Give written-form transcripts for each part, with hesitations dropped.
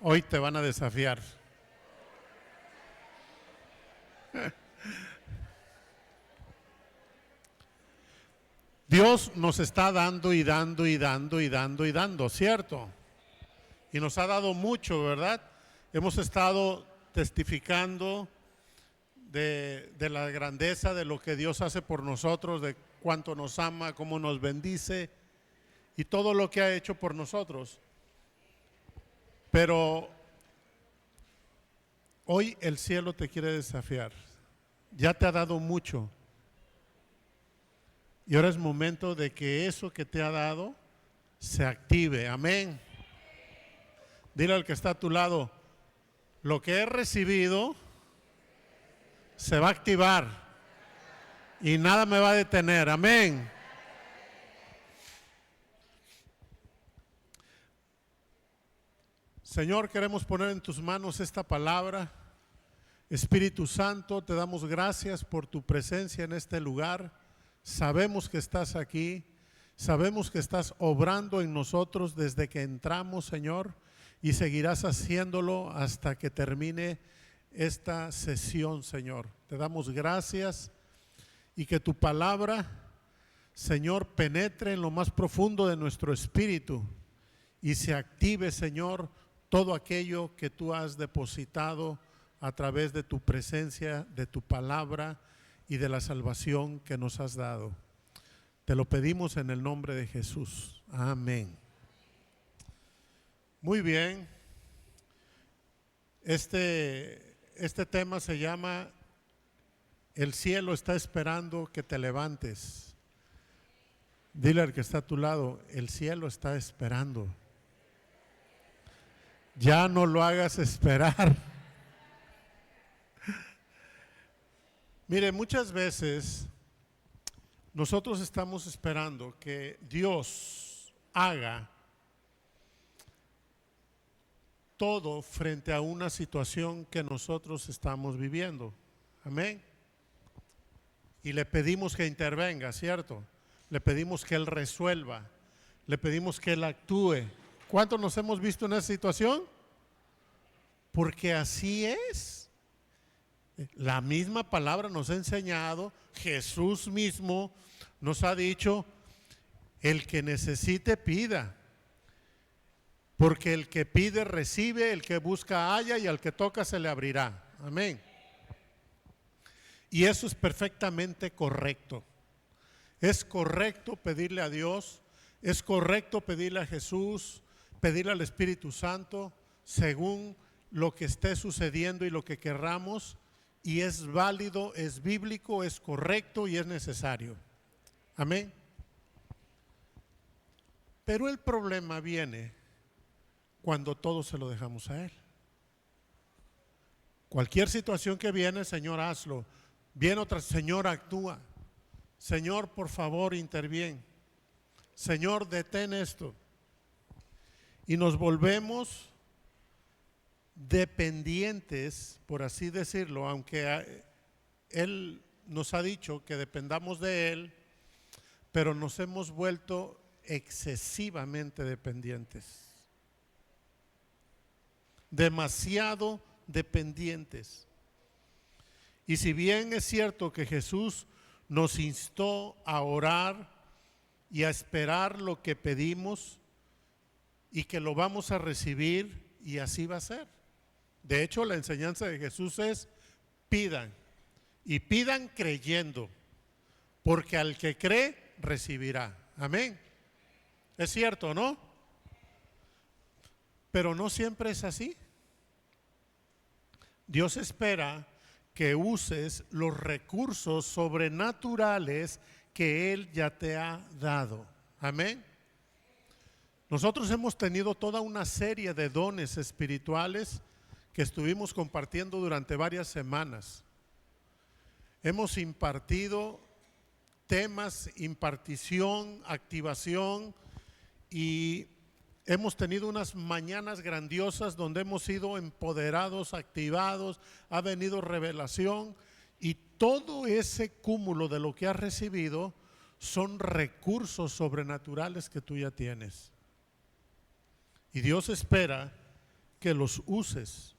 Hoy te van a desafiar. Dios nos está dando y dando y dando y dando y dando, ¿cierto? Y nos ha dado mucho, ¿verdad? Hemos estado testificando de la grandeza de lo que Dios hace por nosotros, de cuánto nos ama, cómo nos bendice y todo lo que ha hecho por nosotros. Pero hoy el cielo te quiere desafiar. Ya te ha dado mucho. Y ahora es momento de que eso que te ha dado se active. Amén. Dile al que está a tu lado, lo que he recibido se va a activar y nada me va a detener. Amén. Señor, queremos poner en tus manos esta palabra. Espíritu Santo, te damos gracias por tu presencia en este lugar. Sabemos que estás aquí, sabemos que estás obrando en nosotros desde que entramos, Señor, y seguirás haciéndolo hasta que termine esta sesión, Señor. Te damos gracias y que tu palabra, Señor, penetre en lo más profundo de nuestro espíritu y se active, Señor, todo aquello que tú has depositado a través de tu presencia, de tu palabra y de la salvación que nos has dado. Te lo pedimos en el nombre de Jesús. Amén. Muy bien. Este tema se llama El cielo está esperando que te levantes. Dile al que está a tu lado, el cielo está esperando. Ya no lo hagas esperar. Mire, muchas veces nosotros estamos esperando que Dios haga todo frente a una situación que nosotros estamos viviendo. Amén. Y le pedimos que intervenga, ¿cierto? Le pedimos que Él resuelva. Le pedimos que Él actúe. ¿Cuántos nos hemos visto en esa situación? Porque así es. La misma palabra nos ha enseñado, Jesús mismo nos ha dicho, el que necesite pida, porque el que pide recibe, el que busca halla y al que toca se le abrirá. Amén. Y eso es perfectamente correcto. Es correcto pedirle a Dios, es correcto pedirle a Jesús, pedirle al Espíritu Santo, según lo que esté sucediendo y lo que querramos. Y es válido, es bíblico, es correcto y es necesario. Amén. Pero el problema viene cuando todo se lo dejamos a Él. Cualquier situación que viene, Señor, hazlo. Viene otra, Señor, actúa. Señor, por favor, interviene. Señor, detén esto. Y nos volvemos dependientes, por así decirlo, aunque Él nos ha dicho que dependamos de Él, pero nos hemos vuelto excesivamente dependientes, demasiado dependientes. Y si bien es cierto que Jesús nos instó a orar y a esperar lo que pedimos y que lo vamos a recibir y así va a ser. De hecho, la enseñanza de Jesús es pidan y pidan creyendo, porque al que cree recibirá. Amén. ¿Es cierto, no? Pero no siempre es así. Dios espera que uses los recursos sobrenaturales que Él ya te ha dado. Amén. Nosotros hemos tenido toda una serie de dones espirituales que estuvimos compartiendo durante varias semanas. Hemos impartido temas, impartición, activación y hemos tenido unas mañanas grandiosas donde hemos sido empoderados, activados, ha venido revelación y todo ese cúmulo de lo que has recibido son recursos sobrenaturales que tú ya tienes. Y Dios espera que los uses.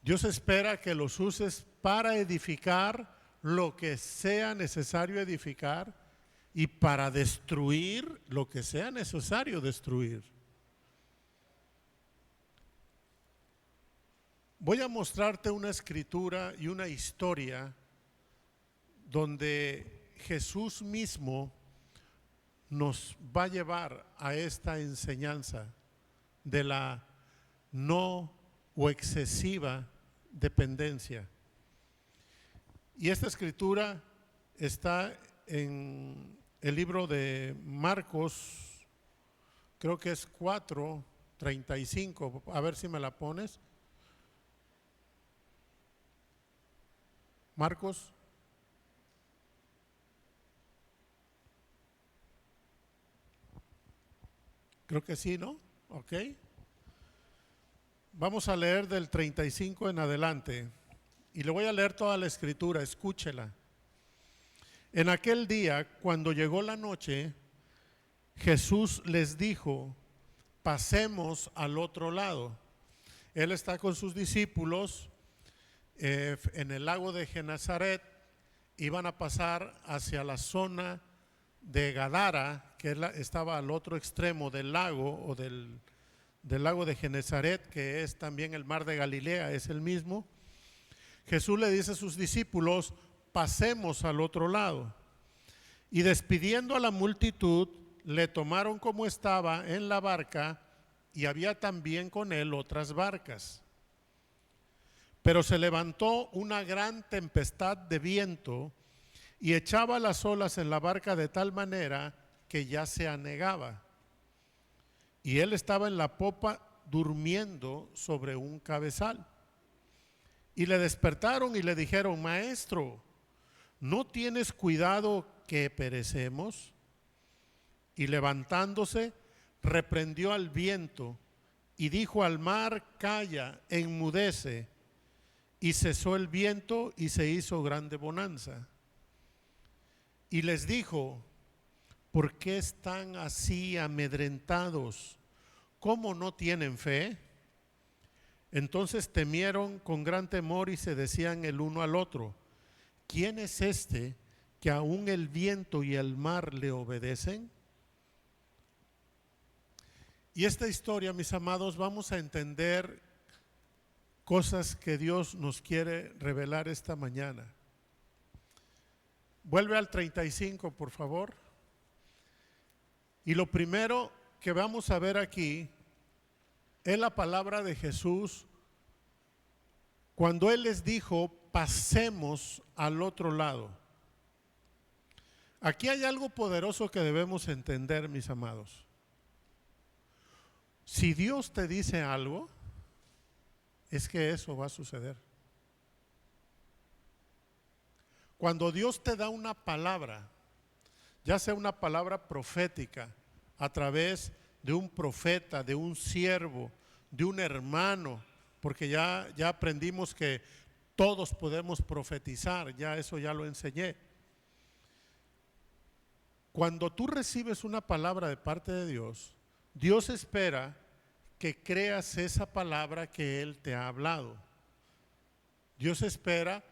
Dios espera que los uses para edificar lo que sea necesario edificar y para destruir lo que sea necesario destruir. Voy a mostrarte una escritura y una historia donde Jesús mismo nos va a llevar a esta enseñanza de la no o excesiva dependencia. Y esta escritura está en el libro de Marcos, creo que es 4:35, a ver si me la pones. Marcos. Creo que sí, ¿no? Ok. Vamos a leer del 35 en adelante. Y le voy a leer toda la escritura, escúchela. En aquel día, cuando llegó la noche, Jesús les dijo: pasemos al otro lado. Él está con sus discípulos en el lago de Genesaret. Iban a pasar hacia la zona de Gadara, que estaba al otro extremo del lago o del lago de Genesaret, que es también el mar de Galilea, es el mismo. Jesús le dice a sus discípulos: pasemos al otro lado. Y despidiendo a la multitud, le tomaron como estaba en la barca, y había también con él otras barcas. Pero se levantó una gran tempestad de viento y echaba las olas en la barca de tal manera que ya se anegaba. Y él estaba en la popa durmiendo sobre un cabezal. Y le despertaron y le dijeron: Maestro, ¿no tienes cuidado que perecemos? Y levantándose, reprendió al viento y dijo al mar: calla, enmudece. Y cesó el viento y se hizo grande bonanza. Y les dijo: ¿por qué están así amedrentados? ¿Cómo no tienen fe? Entonces temieron con gran temor y se decían el uno al otro: ¿quién es este que aún el viento y el mar le obedecen? Y esta historia, mis amados, vamos a entender cosas que Dios nos quiere revelar esta mañana. Vuelve al 35, por favor. Y lo primero que vamos a ver aquí es la palabra de Jesús cuando Él les dijo: pasemos al otro lado. Aquí hay algo poderoso que debemos entender, mis amados. Si Dios te dice algo, es que eso va a suceder. Cuando Dios te da una palabra, ya sea una palabra profética a través de un profeta, de un siervo, de un hermano, porque ya aprendimos que todos podemos profetizar, ya eso ya lo enseñé. Cuando tú recibes una palabra de parte de Dios, Dios espera que creas esa palabra que Él te ha hablado. Dios espera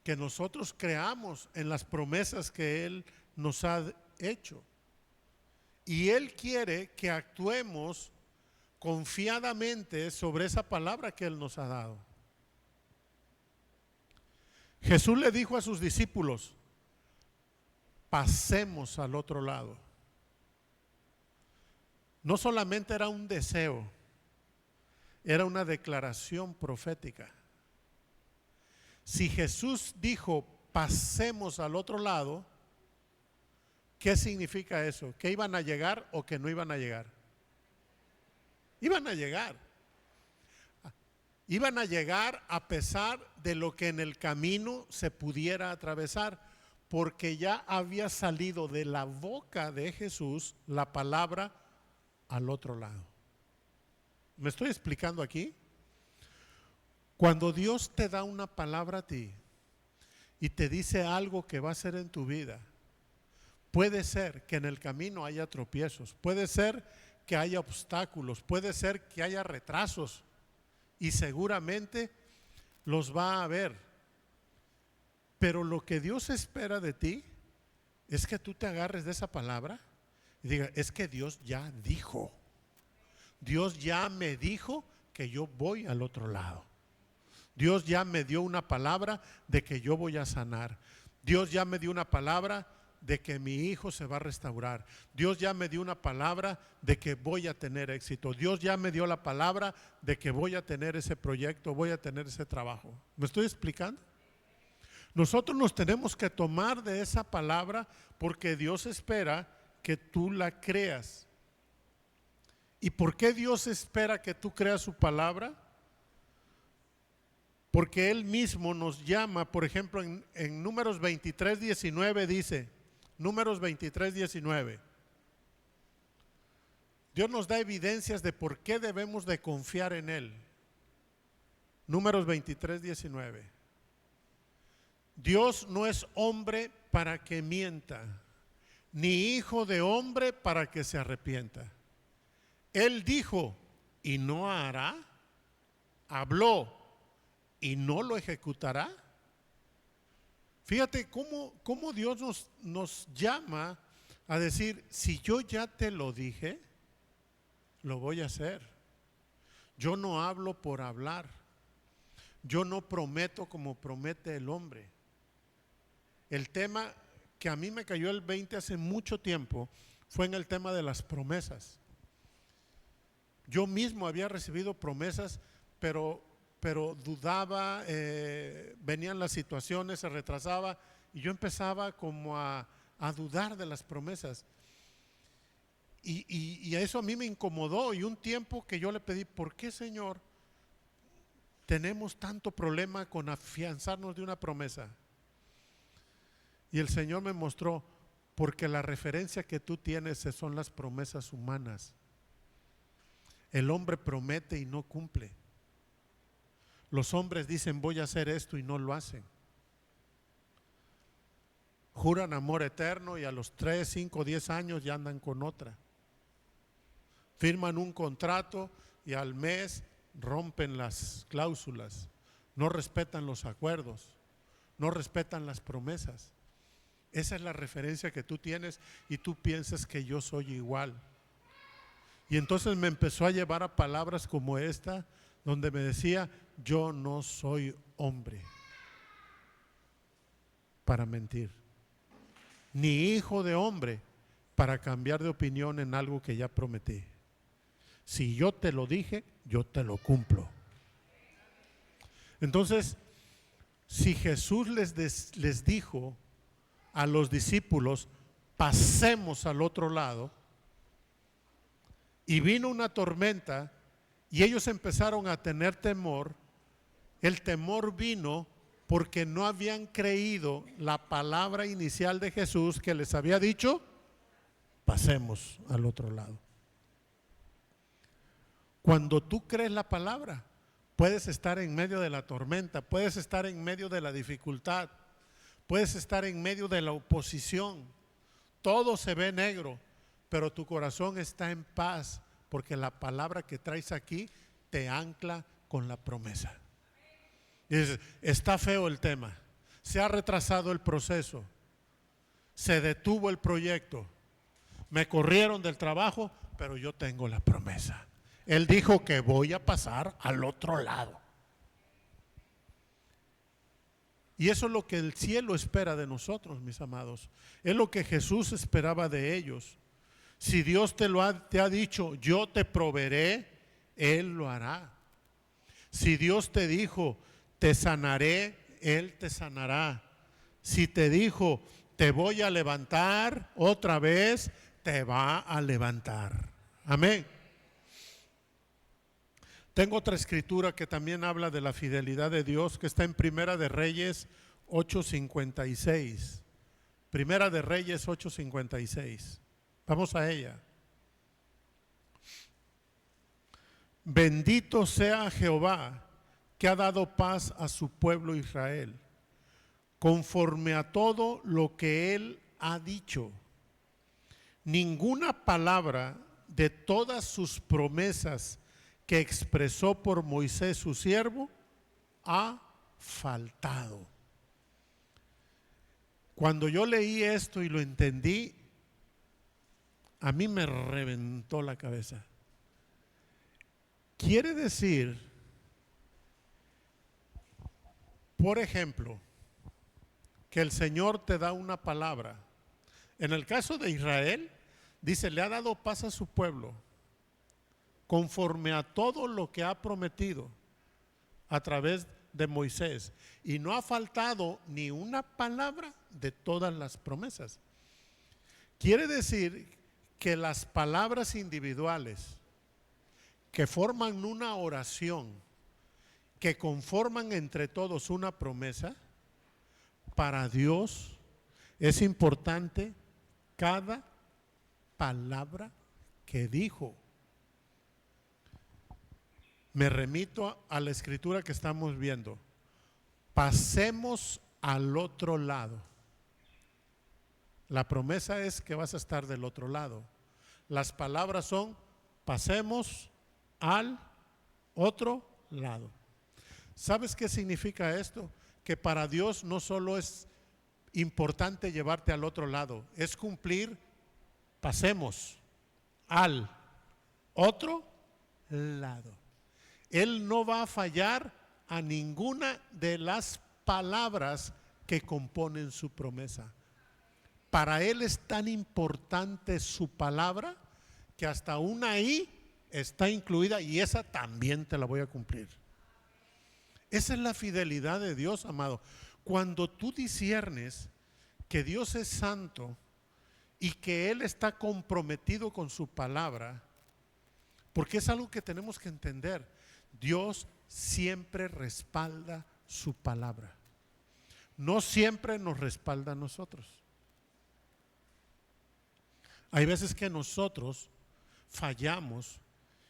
que nosotros creamos en las promesas que Él nos ha hecho. Y Él quiere que actuemos confiadamente sobre esa palabra que Él nos ha dado. Jesús le dijo a sus discípulos: pasemos al otro lado. No solamente era un deseo, era una declaración profética. Si Jesús dijo: pasemos al otro lado, ¿qué significa eso? ¿Que iban a llegar o que no iban a llegar? Iban a llegar. Iban a llegar a pesar de lo que en el camino se pudiera atravesar, porque ya había salido de la boca de Jesús la palabra: al otro lado. ¿Me estoy explicando aquí? Cuando Dios te da una palabra a ti y te dice algo que va a hacer en tu vida, puede ser que en el camino haya tropiezos, puede ser que haya obstáculos, puede ser que haya retrasos y seguramente los va a haber. Pero lo que Dios espera de ti es que tú te agarres de esa palabra y digas, es que Dios ya dijo. Dios ya me dijo que yo voy al otro lado. Dios ya me dio una palabra de que yo voy a sanar. Dios ya me dio una palabra de que mi hijo se va a restaurar. Dios ya me dio una palabra de que voy a tener éxito. Dios ya me dio la palabra de que voy a tener ese proyecto, voy a tener ese trabajo. ¿Me estoy explicando? Nosotros nos tenemos que tomar de esa palabra porque Dios espera que tú la creas. ¿Y por qué Dios espera que tú creas su palabra? Porque Él mismo nos llama, por ejemplo, en Números 23, 19 dice, Números 23, 19. Dios nos da evidencias de por qué debemos de confiar en Él. Números 23, 19. Dios no es hombre para que mienta, ni hijo de hombre para que se arrepienta. Él dijo y no hará, habló y no lo ejecutará. Fíjate cómo Dios nos llama a decir, si yo ya te lo dije, lo voy a hacer. Yo no hablo por hablar. Yo no prometo como promete el hombre. El tema que a mí me cayó el 20 hace mucho tiempo fue en el tema de las promesas. Yo mismo había recibido promesas, pero dudaba, venían las situaciones, se retrasaba y yo empezaba como a dudar de las promesas. Y a eso a mí me incomodó, y un tiempo que yo le pedí, ¿por qué, Señor, tenemos tanto problema con afianzarnos de una promesa? Y el Señor me mostró, porque la referencia que tú tienes son las promesas humanas. El hombre promete y no cumple. Los hombres dicen voy a hacer esto y no lo hacen. Juran amor eterno y a los 3, 5, 10 años ya andan con otra. Firman un contrato y al mes rompen las cláusulas. No respetan los acuerdos. No respetan las promesas. Esa es la referencia que tú tienes y tú piensas que yo soy igual. Y entonces me empezó a llevar a palabras como esta, donde me decía, yo no soy hombre para mentir, ni hijo de hombre para cambiar de opinión en algo que ya prometí. Si yo te lo dije, yo te lo cumplo. Entonces, si Jesús les dijo a los discípulos, pasemos al otro lado, y vino una tormenta y ellos empezaron a tener temor, el temor vino porque no habían creído la palabra inicial de Jesús que les había dicho, pasemos al otro lado. Cuando tú crees la palabra, puedes estar en medio de la tormenta, puedes estar en medio de la dificultad, puedes estar en medio de la oposición, todo se ve negro, pero tu corazón está en paz porque la palabra que traes aquí te ancla con la promesa. Y dices, está feo el tema, se ha retrasado el proceso, se detuvo el proyecto, me corrieron del trabajo, pero yo tengo la promesa. Él dijo que voy a pasar al otro lado. Y eso es lo que el cielo espera de nosotros, mis amados. Es lo que Jesús esperaba de ellos. Si Dios te ha dicho, yo te proveeré, Él lo hará. Si Dios te dijo, te sanaré, Él te sanará. Si te dijo, te voy a levantar otra vez, te va a levantar. Amén. Tengo otra escritura que también habla de la fidelidad de Dios, que está en Primera de Reyes 8:56. Primera de Reyes 8:56. Vamos a ella. Bendito sea Jehová, que ha dado paz a su pueblo Israel, conforme a todo lo que Él ha dicho. Ninguna palabra de todas sus promesas que expresó por Moisés su siervo ha faltado. Cuando yo leí esto y lo entendí, a mí me reventó la cabeza. Quiere decir, por ejemplo, que el Señor te da una palabra. En el caso de Israel, dice, le ha dado paz a su pueblo, conforme a todo lo que ha prometido a través de Moisés. Y no ha faltado ni una palabra de todas las promesas. Quiere decir que las palabras individuales que forman una oración, que conforman entre todos una promesa, para Dios es importante cada palabra que dijo. Me remito a la escritura que estamos viendo. Pasemos al otro lado. La promesa es que vas a estar del otro lado. Las palabras son: pasemos al otro lado. ¿Sabes qué significa esto? Que para Dios no solo es importante llevarte al otro lado, es cumplir, pasemos al otro lado. Él no va a fallar a ninguna de las palabras que componen su promesa. Para Él es tan importante su palabra que hasta una I está incluida, y esa también te la voy a cumplir. Esa es la fidelidad de Dios, amado. Cuando tú disiernes que Dios es santo y que Él está comprometido con su palabra, porque es algo que tenemos que entender. Dios siempre respalda su palabra. No siempre nos respalda a nosotros. Hay veces que nosotros fallamos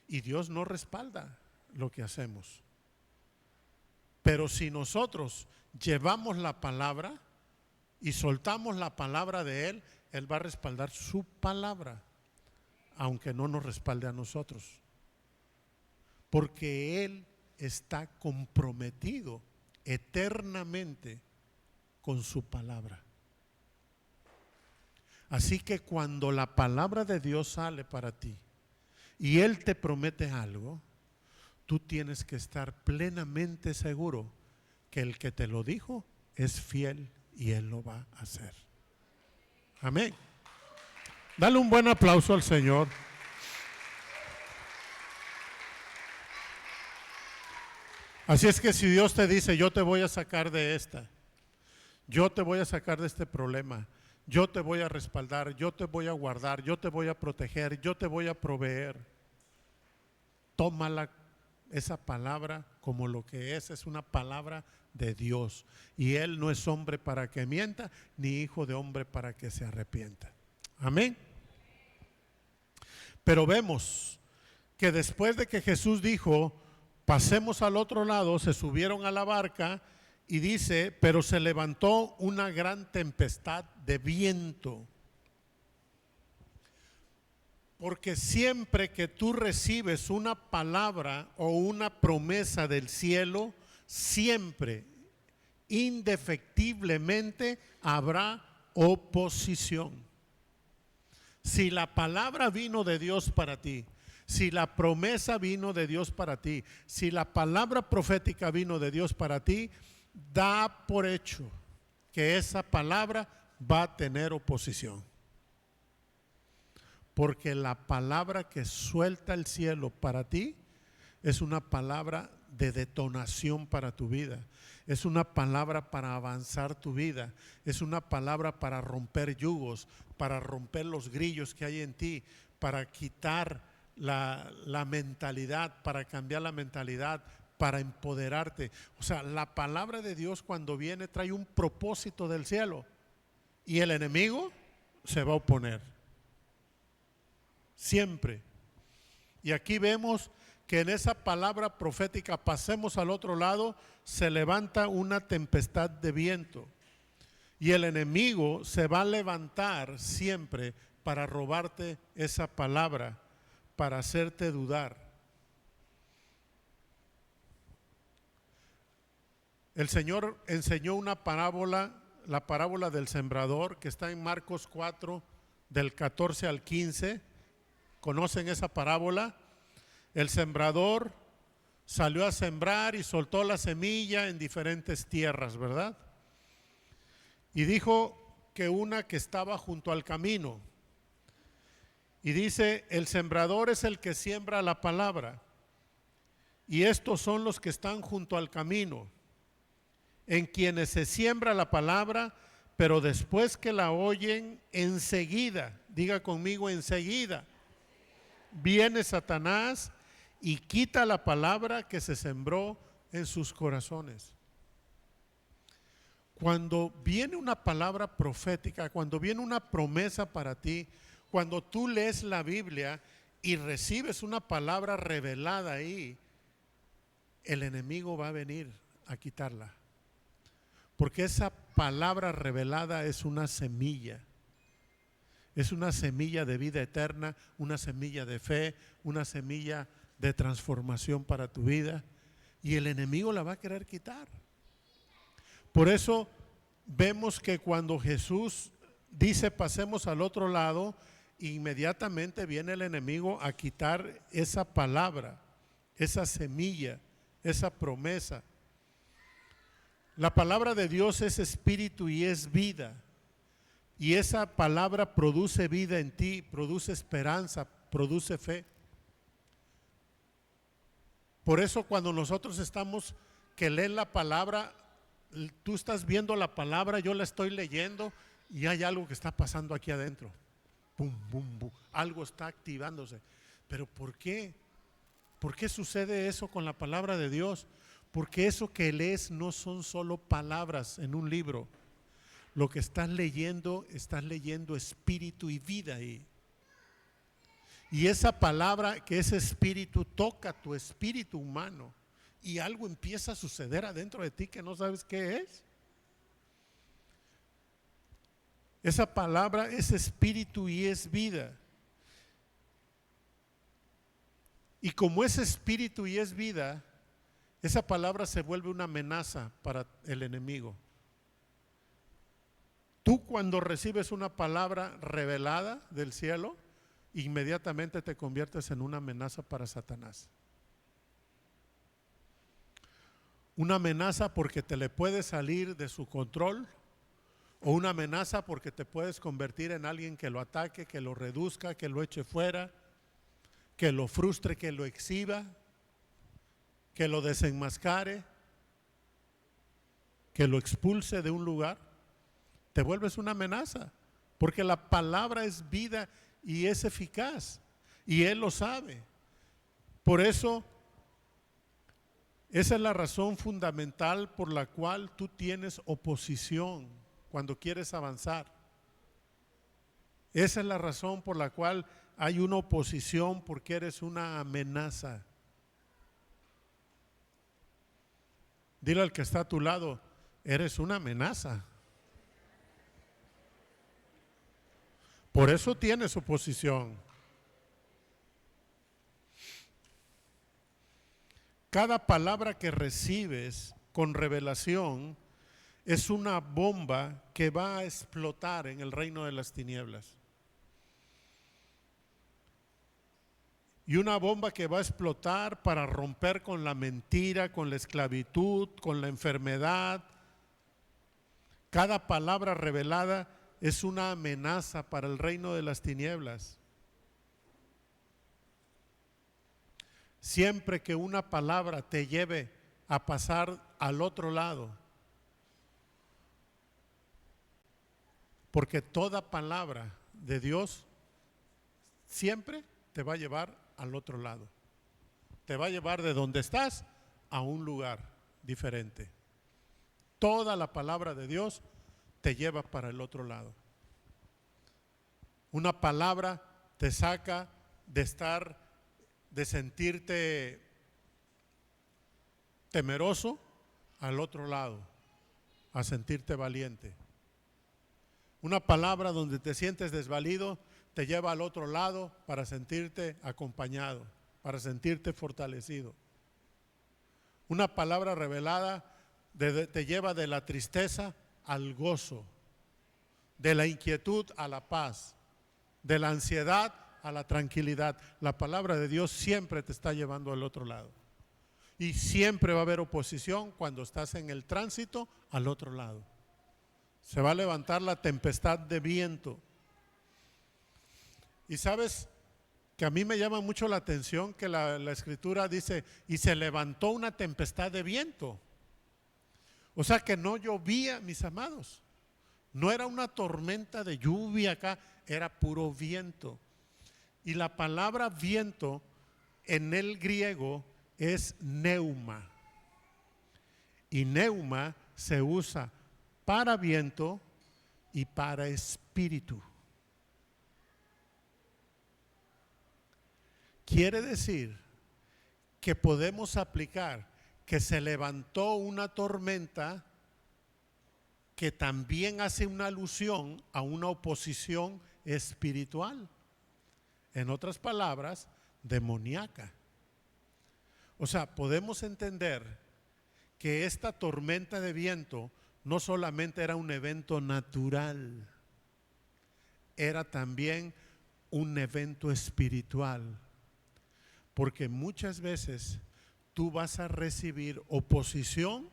y Dios no respalda lo que hacemos. Pero si nosotros llevamos la palabra y soltamos la palabra de Él, Él va a respaldar su palabra, aunque no nos respalde a nosotros. Porque Él está comprometido eternamente con su palabra. Así que cuando la palabra de Dios sale para ti y Él te promete algo, tú tienes que estar plenamente seguro que el que te lo dijo es fiel y Él lo va a hacer. Amén. Dale un buen aplauso al Señor. Así es que si Dios te dice: yo te voy a sacar de esta, yo te voy a sacar de este problema, yo te voy a respaldar, yo te voy a guardar, yo te voy a proteger, yo te voy a proveer, tómala, esa palabra, como lo que es una palabra de Dios. Y Él no es hombre para que mienta, ni hijo de hombre para que se arrepienta. Amén. Pero vemos que después de que Jesús dijo: pasemos al otro lado, se subieron a la barca y dice: pero se levantó una gran tempestad de viento. Porque siempre que tú recibes una palabra o una promesa del cielo, siempre, indefectiblemente, habrá oposición. Si la palabra vino de Dios para ti, si la promesa vino de Dios para ti, si la palabra profética vino de Dios para ti, da por hecho que esa palabra va a tener oposición. Porque la palabra que suelta el cielo para ti es una palabra de detonación para tu vida. Es una palabra para avanzar tu vida. Es una palabra para romper yugos, para romper los grillos que hay en ti, para quitar la mentalidad, para cambiar la mentalidad, para empoderarte. O sea, la palabra de Dios cuando viene trae un propósito del cielo y el enemigo se va a oponer. Siempre. Y aquí vemos que en esa palabra profética, pasemos al otro lado, se levanta una tempestad de viento. Y el enemigo se va a levantar siempre para robarte esa palabra, para hacerte dudar. El Señor enseñó una parábola, la parábola del sembrador, que está en Marcos 4, del 14 al 15. ¿Conocen esa parábola? El sembrador salió a sembrar y soltó la semilla en diferentes tierras, ¿verdad? Y dijo que una que estaba junto al camino. Y dice, el sembrador es el que siembra la palabra. Y estos son los que están junto al camino, en quienes se siembra la palabra, pero después que la oyen, enseguida, diga conmigo, enseguida, viene Satanás y quita la palabra que se sembró en sus corazones. Cuando viene una palabra profética, cuando viene una promesa para ti, cuando tú lees la Biblia y recibes una palabra revelada ahí, el enemigo va a venir a quitarla. Porque esa palabra revelada es una semilla. Es una semilla de vida eterna, una semilla de fe, una semilla de transformación para tu vida. Y el enemigo la va a querer quitar. Por eso vemos que cuando Jesús dice pasemos al otro lado, inmediatamente viene el enemigo a quitar esa palabra, esa semilla, esa promesa. La palabra de Dios es espíritu y es vida. Y esa palabra produce vida en ti, produce esperanza, produce fe. Por eso cuando nosotros estamos que leen la palabra, tú estás viendo la palabra, yo la estoy leyendo y hay algo que está pasando aquí adentro. Pum, bum, bum. Algo está activándose. ¿Pero por qué? ¿Por qué sucede eso con la palabra de Dios? Porque eso que lees no son solo palabras en un libro. Lo que estás leyendo espíritu y vida ahí. Y esa palabra, que ese espíritu, toca tu espíritu humano y algo empieza a suceder adentro de ti que no sabes qué es. Esa palabra es espíritu y es vida. Y como es espíritu y es vida, esa palabra se vuelve una amenaza para el enemigo. Tú cuando recibes una palabra revelada del cielo, inmediatamente te conviertes en una amenaza para Satanás. Una amenaza porque te le puede salir de su control, o una amenaza porque te puedes convertir en alguien que lo ataque, que lo reduzca, que lo eche fuera, que lo frustre, que lo exhiba, que lo desenmascare, que lo expulse de un lugar. Te vuelves una amenaza, porque la palabra es vida y es eficaz, y Él lo sabe. Por eso, esa es la razón fundamental por la cual tú tienes oposición cuando quieres avanzar. Esa es la razón por la cual hay una oposición, porque eres una amenaza. Dile al que está a tu lado, eres una amenaza. Por eso tienes oposición. Cada palabra que recibes con revelación es una bomba que va a explotar en el reino de las tinieblas. Y una bomba que va a explotar para romper con la mentira, con la esclavitud, con la enfermedad. Cada palabra revelada es una amenaza para el reino de las tinieblas. Siempre que una palabra te lleve a pasar al otro lado, porque toda palabra de Dios siempre te va a llevar al otro lado. Te va a llevar de donde estás a un lugar diferente. Toda la palabra de Dios te lleva para el otro lado. Una palabra te saca de sentirte temeroso al otro lado, a sentirte valiente. Una palabra donde te sientes desvalido te lleva al otro lado para sentirte acompañado, para sentirte fortalecido. Una palabra revelada te lleva de la tristeza al gozo, de la inquietud a la paz, de la ansiedad a la tranquilidad. La palabra de Dios siempre te está llevando al otro lado. Y siempre va a haber oposición cuando estás en el tránsito al otro lado. Se va a levantar la tempestad de viento. Y sabes que a mí me llama mucho la atención que la escritura dice, y se levantó una tempestad de viento. O sea que no llovía, mis amados. No era una tormenta de lluvia acá, era puro viento. Y la palabra viento en el griego es neuma. Y neuma se usa para viento y para espíritu. Quiere decir que podemos aplicar que se levantó una tormenta que también hace una alusión a una oposición espiritual. En otras palabras, demoníaca. O sea, podemos entender que esta tormenta de viento no solamente era un evento natural, era también un evento espiritual. Porque muchas veces tú vas a recibir oposición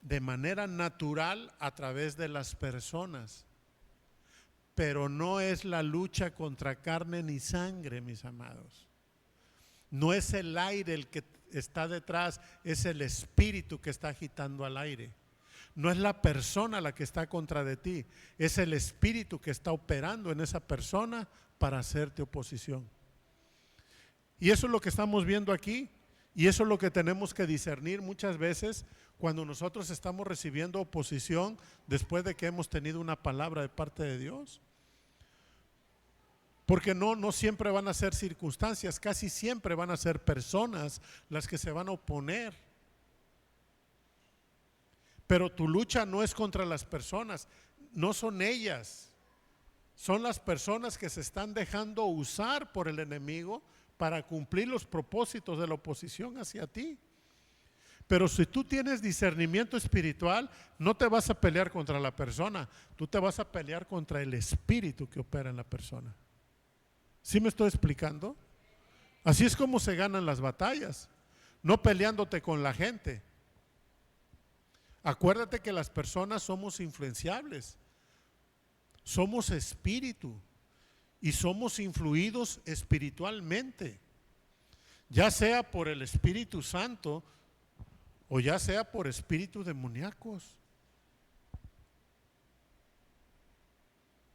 de manera natural a través de las personas. Pero no es la lucha contra carne ni sangre, mis amados. No es el aire el que está detrás, es el espíritu que está agitando al aire. No es la persona la que está contra de ti, es el espíritu que está operando en esa persona para hacerte oposición. Y eso es lo que estamos viendo aquí, y eso es lo que tenemos que discernir muchas veces cuando nosotros estamos recibiendo oposición después de que hemos tenido una palabra de parte de Dios. Porque no siempre van a ser circunstancias, casi siempre van a ser personas las que se van a oponer. Pero tu lucha no es contra las personas, no son ellas, son las personas que se están dejando usar por el enemigo para cumplir los propósitos de la oposición hacia ti. Pero si tú tienes discernimiento espiritual, no te vas a pelear contra la persona, tú te vas a pelear contra el espíritu que opera en la persona. ¿Sí me estoy explicando? Así es como se ganan las batallas, no peleándote con la gente. Acuérdate que las personas somos influenciables, somos espíritu y somos influidos espiritualmente, ya sea por el Espíritu Santo o ya sea por espíritus demoníacos.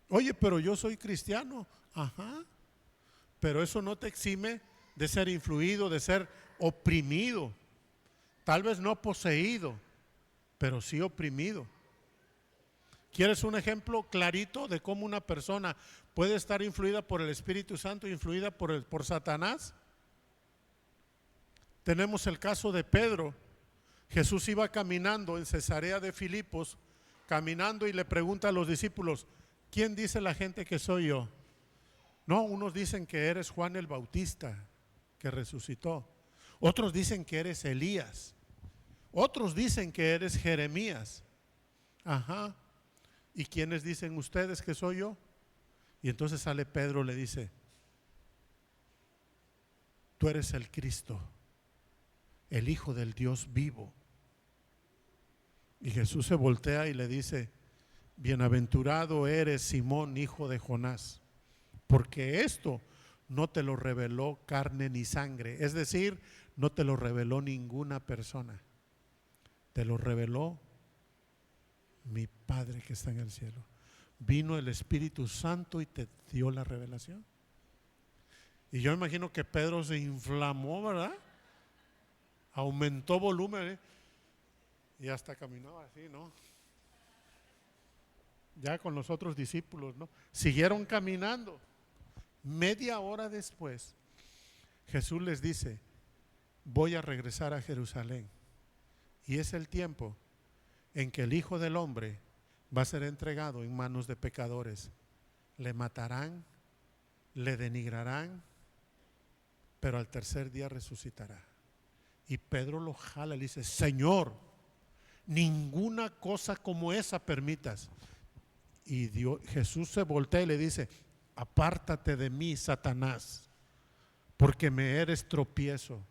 Oye, pero yo soy cristiano. Ajá. Pero eso no te exime de ser influido, de ser oprimido. Tal vez no poseído, pero sí oprimido. ¿Quieres un ejemplo clarito de cómo una persona puede estar influida por el Espíritu Santo, influida por Satanás? Tenemos el caso de Pedro. Jesús iba caminando en Cesarea de Filipos, caminando y le pregunta a los discípulos, ¿quién dice la gente que soy yo? No, unos dicen que eres Juan el Bautista, que resucitó. Otros dicen que eres Elías. Otros dicen que eres Jeremías. Ajá. ¿Y quiénes dicen ustedes que soy yo? Y entonces sale Pedro y le dice, tú eres el Cristo, el Hijo del Dios vivo. Y Jesús se voltea y le dice, bienaventurado eres Simón, hijo de Jonás, porque esto no te lo reveló carne ni sangre, es decir, no te lo reveló ninguna persona, te lo reveló mi Padre que está en el cielo. Vino el Espíritu Santo y te dio la revelación. Y yo imagino que Pedro se inflamó, ¿verdad? Aumentó volumen, y hasta caminaba así, ¿no? Ya con los otros discípulos, ¿no? Siguieron caminando. Media hora después, Jesús les dice, voy a regresar a Jerusalén. Y es el tiempo en que el Hijo del Hombre va a ser entregado en manos de pecadores. Le matarán, le denigrarán, pero al tercer día resucitará. Y Pedro lo jala y le dice: Señor, ninguna cosa como esa permitas. Y Jesús se voltea y le dice: apártate de mí, Satanás, porque me eres tropiezo,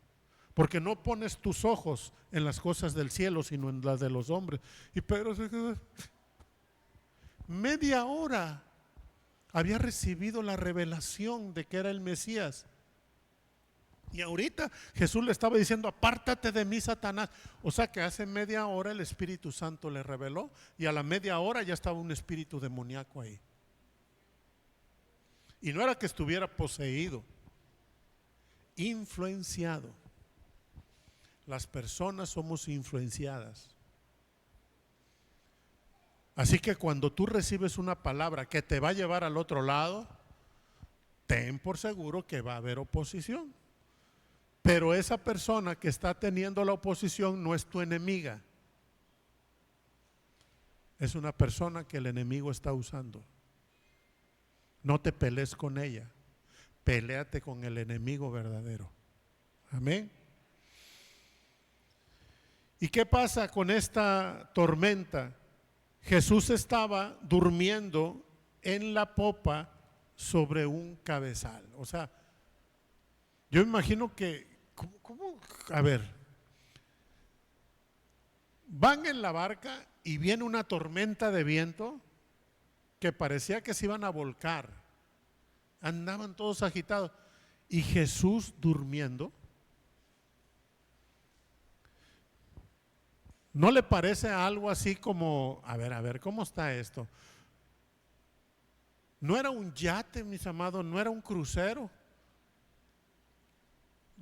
porque no pones tus ojos en las cosas del cielo, sino en las de los hombres. Y Pedro se quedó. Media hora había recibido la revelación de que era el Mesías, y ahorita Jesús le estaba diciendo: apártate de mí, Satanás. O sea que hace media hora el Espíritu Santo le reveló, y a la media hora ya estaba un espíritu demoníaco ahí. Y no era que estuviera poseído, influenciado. Las personas somos influenciadas. Así que cuando tú recibes una palabra que te va a llevar al otro lado, ten por seguro que va a haber oposición. Pero esa persona que está teniendo la oposición no es tu enemiga. Es una persona que el enemigo está usando. No te pelees con ella. Peléate con el enemigo verdadero. Amén. ¿Y qué pasa con esta tormenta? Jesús estaba durmiendo en la popa sobre un cabezal. O sea, yo imagino que, ¿cómo? A ver, van en la barca y viene una tormenta de viento que parecía que se iban a volcar. Andaban todos agitados. Y Jesús durmiendo. ¿No le parece algo así como, a ver, ¿cómo está esto? No era un yate, mis amados, no era un crucero.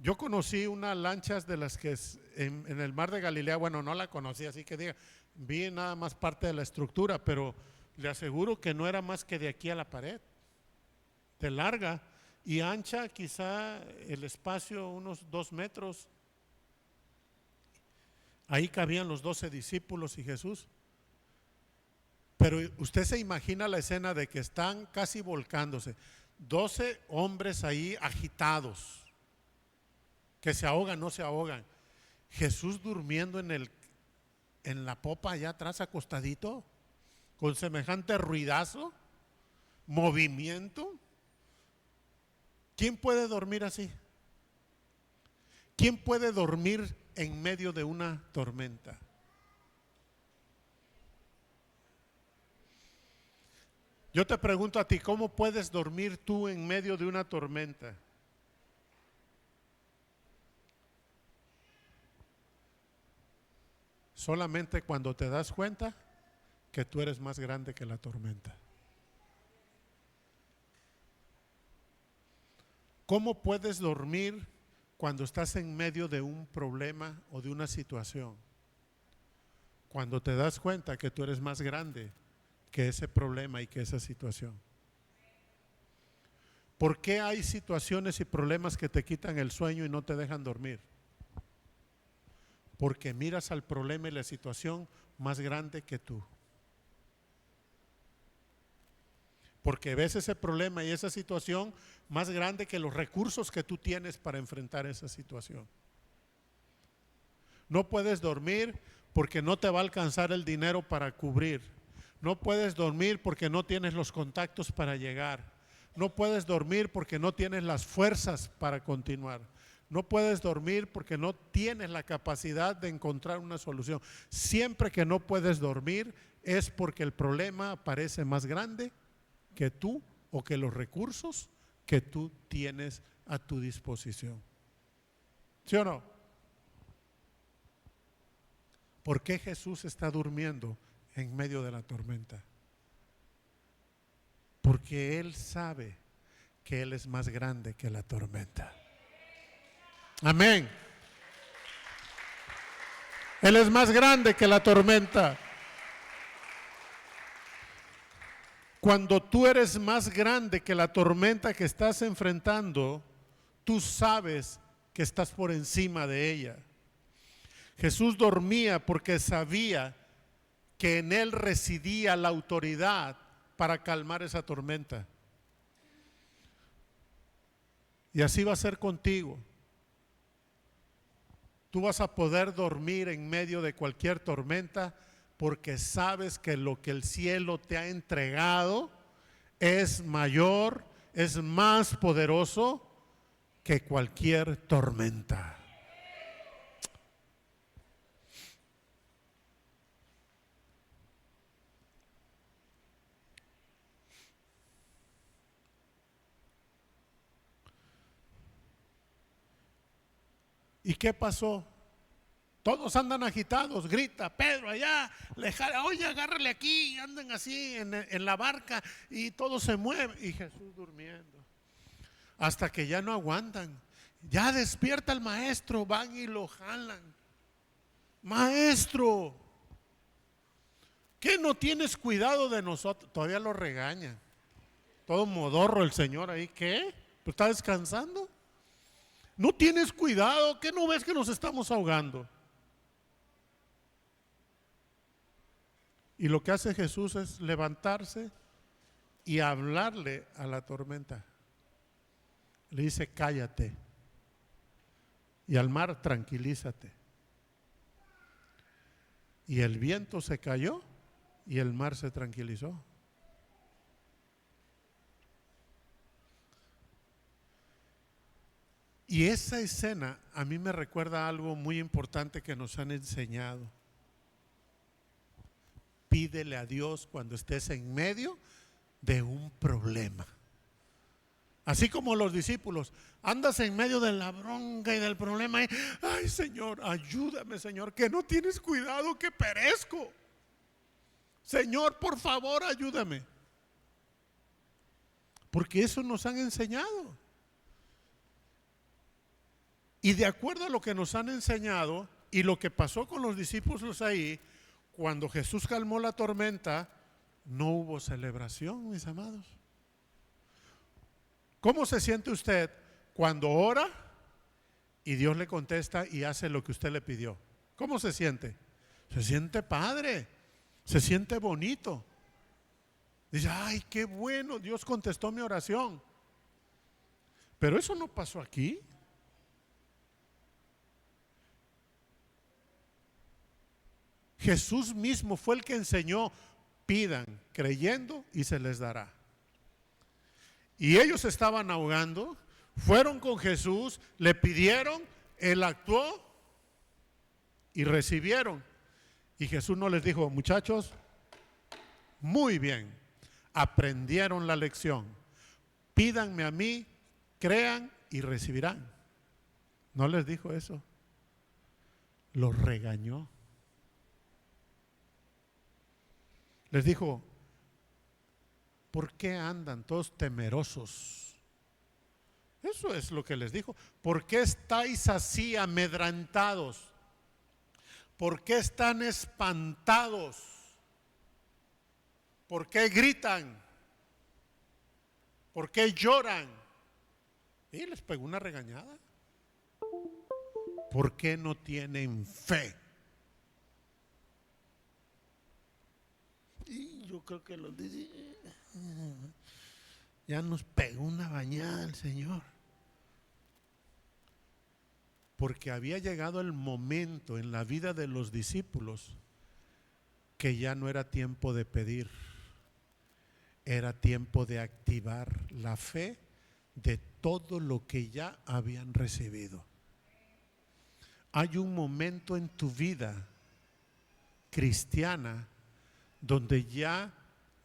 Yo conocí unas lanchas de las que en el mar de Galilea, bueno, no la conocí, así que diga, vi nada más parte de la estructura, pero le aseguro que no era más que de aquí a la pared, de larga y ancha, quizá el espacio unos 2 metros. Ahí cabían los 12 discípulos y Jesús. Pero usted se imagina la escena de que están casi volcándose, 12 hombres ahí agitados, que se ahogan, no se ahogan. Jesús durmiendo en la popa allá atrás acostadito, con semejante ruidazo, movimiento. ¿Quién puede dormir así? ¿Quién puede dormir en medio de una tormenta? Yo te pregunto a ti, ¿cómo puedes dormir tú en medio de una tormenta? Solamente cuando te das cuenta que tú eres más grande que la tormenta. ¿Cómo puedes dormir cuando estás en medio de un problema o de una situación? Cuando te das cuenta que tú eres más grande que ese problema y que esa situación. ¿Por qué hay situaciones y problemas que te quitan el sueño y no te dejan dormir? Porque miras al problema y la situación más grande que tú. Porque ves ese problema y esa situación más grande que los recursos que tú tienes para enfrentar esa situación. No puedes dormir porque no te va a alcanzar el dinero para cubrir. No puedes dormir porque no tienes los contactos para llegar. No puedes dormir porque no tienes las fuerzas para continuar. No puedes dormir porque no tienes la capacidad de encontrar una solución. Siempre que no puedes dormir es porque el problema parece más grande que tú o que los recursos que tú tienes a tu disposición. ¿Sí o no? ¿Por qué Jesús está durmiendo en medio de la tormenta? Porque Él sabe que Él es más grande que la tormenta. Amén. Él es más grande que la tormenta. Cuando tú eres más grande que la tormenta que estás enfrentando, tú sabes que estás por encima de ella. Jesús dormía porque sabía que en Él residía la autoridad para calmar esa tormenta. Y así va a ser contigo. Tú vas a poder dormir en medio de cualquier tormenta porque sabes que lo que el cielo te ha entregado es mayor, es más poderoso que cualquier tormenta. ¿Y qué pasó? Todos andan agitados, grita Pedro allá, le jala, oye, agárrale aquí, y andan así en la barca y todo se mueve. Y Jesús durmiendo. Hasta que ya no aguantan. Ya despierta el maestro, van y lo jalan. Maestro, ¿qué no tienes cuidado de nosotros? Todavía lo regañan. Todo modorro el Señor ahí, ¿qué? ¿Pero está descansando? ¿No tienes cuidado? ¿Qué no ves que nos estamos ahogando? Y lo que hace Jesús es levantarse y hablarle a la tormenta. Le dice, cállate. Y al mar, tranquilízate. Y el viento se cayó y el mar se tranquilizó. Y esa escena a mí me recuerda algo muy importante que nos han enseñado. Pídele a Dios cuando estés en medio de un problema. Así como los discípulos, andas en medio de la bronca y del problema. Ay, Señor, ayúdame, Señor, que no tienes cuidado, que perezco. Señor, por favor, ayúdame. Porque eso nos han enseñado. Y de acuerdo a lo que nos han enseñado y lo que pasó con los discípulos ahí, cuando Jesús calmó la tormenta, no hubo celebración, mis amados. ¿Cómo se siente usted cuando ora y Dios le contesta y hace lo que usted le pidió? ¿Cómo se siente? Se siente padre, se siente bonito. Dice, ay, qué bueno, Dios contestó mi oración. Pero eso no pasó aquí. Jesús mismo fue el que enseñó, pidan creyendo y se les dará. Y ellos estaban ahogando, fueron con Jesús, le pidieron, Él actuó y recibieron. Y Jesús no les dijo, muchachos, muy bien, aprendieron la lección, pídanme a mí, crean y recibirán. No les dijo eso, los regañó. Les dijo, ¿por qué andan todos temerosos? Eso es lo que les dijo. ¿Por qué estáis así amedrentados? ¿Por qué están espantados? ¿Por qué gritan? ¿Por qué lloran? Y les pegó una regañada. ¿Por qué no tienen fe? Y yo creo que los dice, ya nos pegó una bañada el Señor. Porque había llegado el momento en la vida de los discípulos que ya no era tiempo de pedir, era tiempo de activar la fe de todo lo que ya habían recibido. Hay un momento en tu vida cristiana donde ya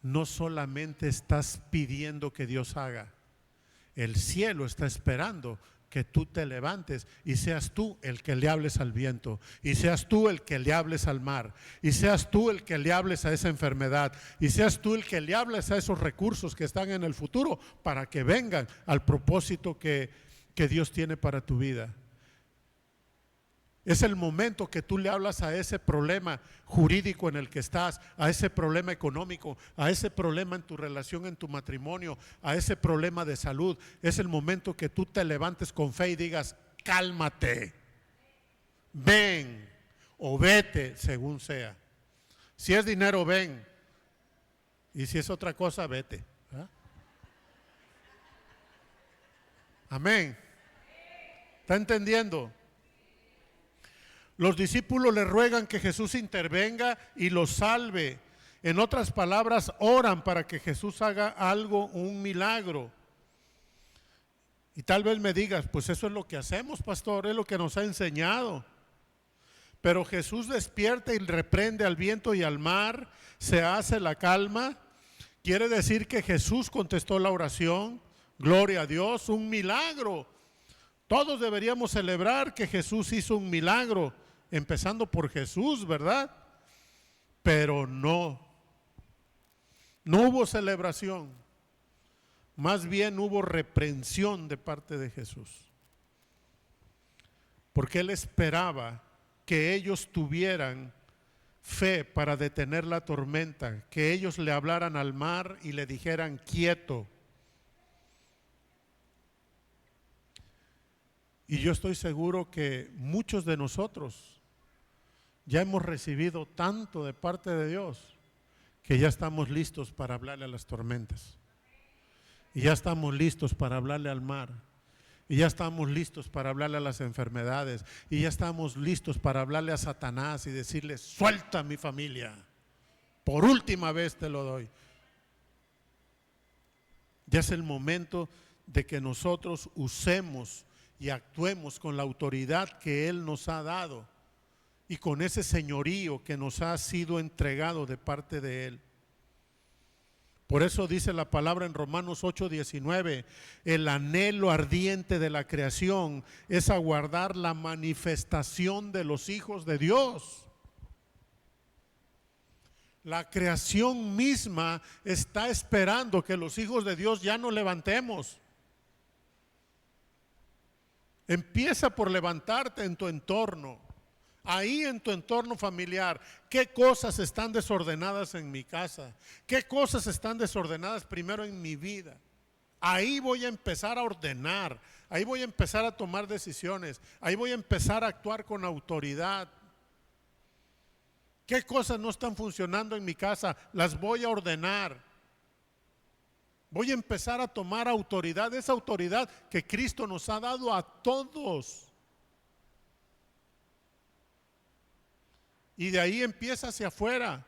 no solamente estás pidiendo que Dios haga, el cielo está esperando que tú te levantes y seas tú el que le hables al viento, y seas tú el que le hables al mar, y seas tú el que le hables a esa enfermedad, y seas tú el que le hables a esos recursos que están en el futuro para que vengan al propósito que Dios tiene para tu vida. Es el momento que tú le hablas a ese problema jurídico en el que estás, a ese problema económico, a ese problema en tu relación, en tu matrimonio, a ese problema de salud. Es el momento que tú te levantes con fe y digas, cálmate, ven o vete, según sea. Si es dinero, ven. Y si es otra cosa, vete. ¿Ah? Amén. ¿Está entendiendo? Los discípulos le ruegan que Jesús intervenga y los salve. En otras palabras, oran para que Jesús haga algo, un milagro. Y tal vez me digas, pues eso es lo que hacemos, pastor, es lo que nos ha enseñado. Pero Jesús despierta y reprende al viento y al mar, se hace la calma. Quiere decir que Jesús contestó la oración. Gloria a Dios, un milagro. Todos deberíamos celebrar que Jesús hizo un milagro, empezando por Jesús, ¿verdad? Pero no hubo celebración, más bien hubo reprensión de parte de Jesús, porque Él esperaba que ellos tuvieran fe para detener la tormenta, que ellos le hablaran al mar y le dijeran quieto. Y yo estoy seguro que muchos de nosotros ya hemos recibido tanto de parte de Dios que ya estamos listos para hablarle a las tormentas. Y ya estamos listos para hablarle al mar. Y ya estamos listos para hablarle a las enfermedades. Y ya estamos listos para hablarle a Satanás y decirle, suelta a mi familia. Por última vez te lo doy. Ya es el momento de que nosotros usemos y actuemos con la autoridad que Él nos ha dado y con ese señorío que nos ha sido entregado de parte de Él. Por eso dice la palabra en Romanos 8:19, el anhelo ardiente de la creación es aguardar la manifestación de los hijos de Dios. La creación misma está esperando que los hijos de Dios ya nos levantemos. Empieza por levantarte en tu entorno, ahí en tu entorno familiar. ¿Qué cosas están desordenadas en mi casa? ¿Qué cosas están desordenadas primero en mi vida? Ahí voy a empezar a ordenar, ahí voy a empezar a tomar decisiones, ahí voy a empezar a actuar con autoridad. ¿Qué cosas no están funcionando en mi casa? Las voy a ordenar. Voy a empezar a tomar autoridad, esa autoridad que Cristo nos ha dado a todos. Y de ahí empieza hacia afuera.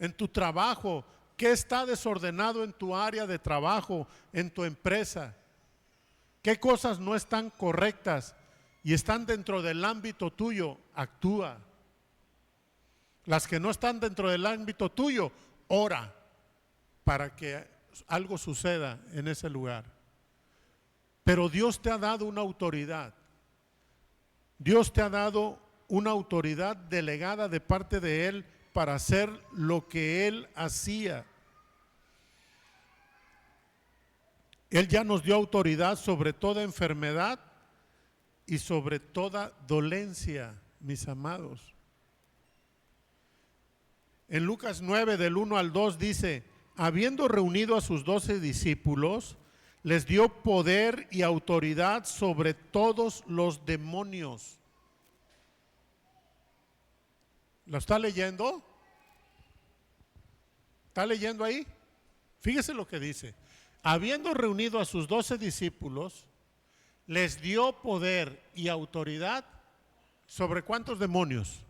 En tu trabajo, ¿qué está desordenado en tu área de trabajo, en tu empresa? ¿Qué cosas no están correctas y están dentro del ámbito tuyo? Actúa. Las que no están dentro del ámbito tuyo, ora para que algo suceda en ese lugar. Pero Dios te ha dado una autoridad. Dios te ha dado una autoridad delegada de parte de Él para hacer lo que Él hacía. Él ya nos dio autoridad sobre toda enfermedad y sobre toda dolencia, mis amados. En Lucas 9, del 1 al 2 dice, habiendo reunido a sus 12 discípulos, les dio poder y autoridad sobre todos los demonios. ¿Lo está leyendo? ¿Está leyendo ahí? Fíjese lo que dice. Habiendo reunido a sus 12 discípulos, les dio poder y autoridad sobre ¿cuántos demonios?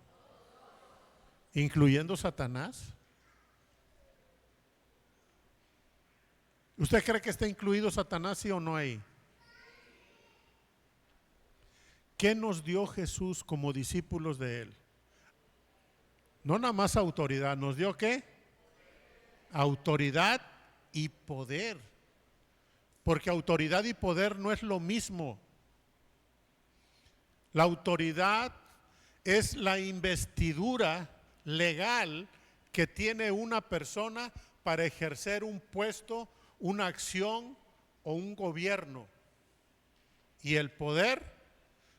Incluyendo Satanás. ¿Usted cree que está incluido Satanás, sí o no ahí? ¿Qué nos dio Jesús como discípulos de Él? No nada más autoridad, ¿nos dio qué? Autoridad y poder. Porque autoridad y poder no es lo mismo. La autoridad es la investidura legal que tiene una persona para ejercer un puesto, una acción o un gobierno. Y el poder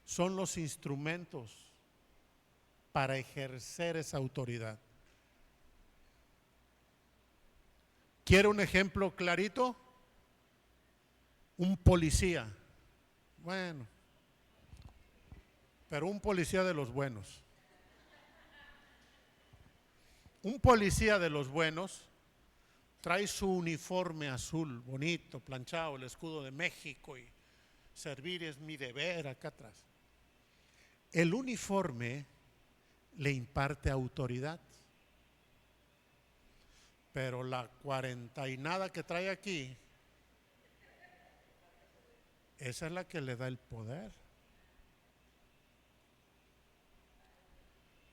son los instrumentos para ejercer esa autoridad. ¿Quiere un ejemplo clarito? Un policía. Bueno, pero un policía de los buenos. Un policía de los buenos trae su uniforme azul, bonito, planchado, el escudo de México y servir es mi deber acá atrás. El uniforme le imparte autoridad, pero la 40 y nada que trae aquí, esa es la que le da el poder.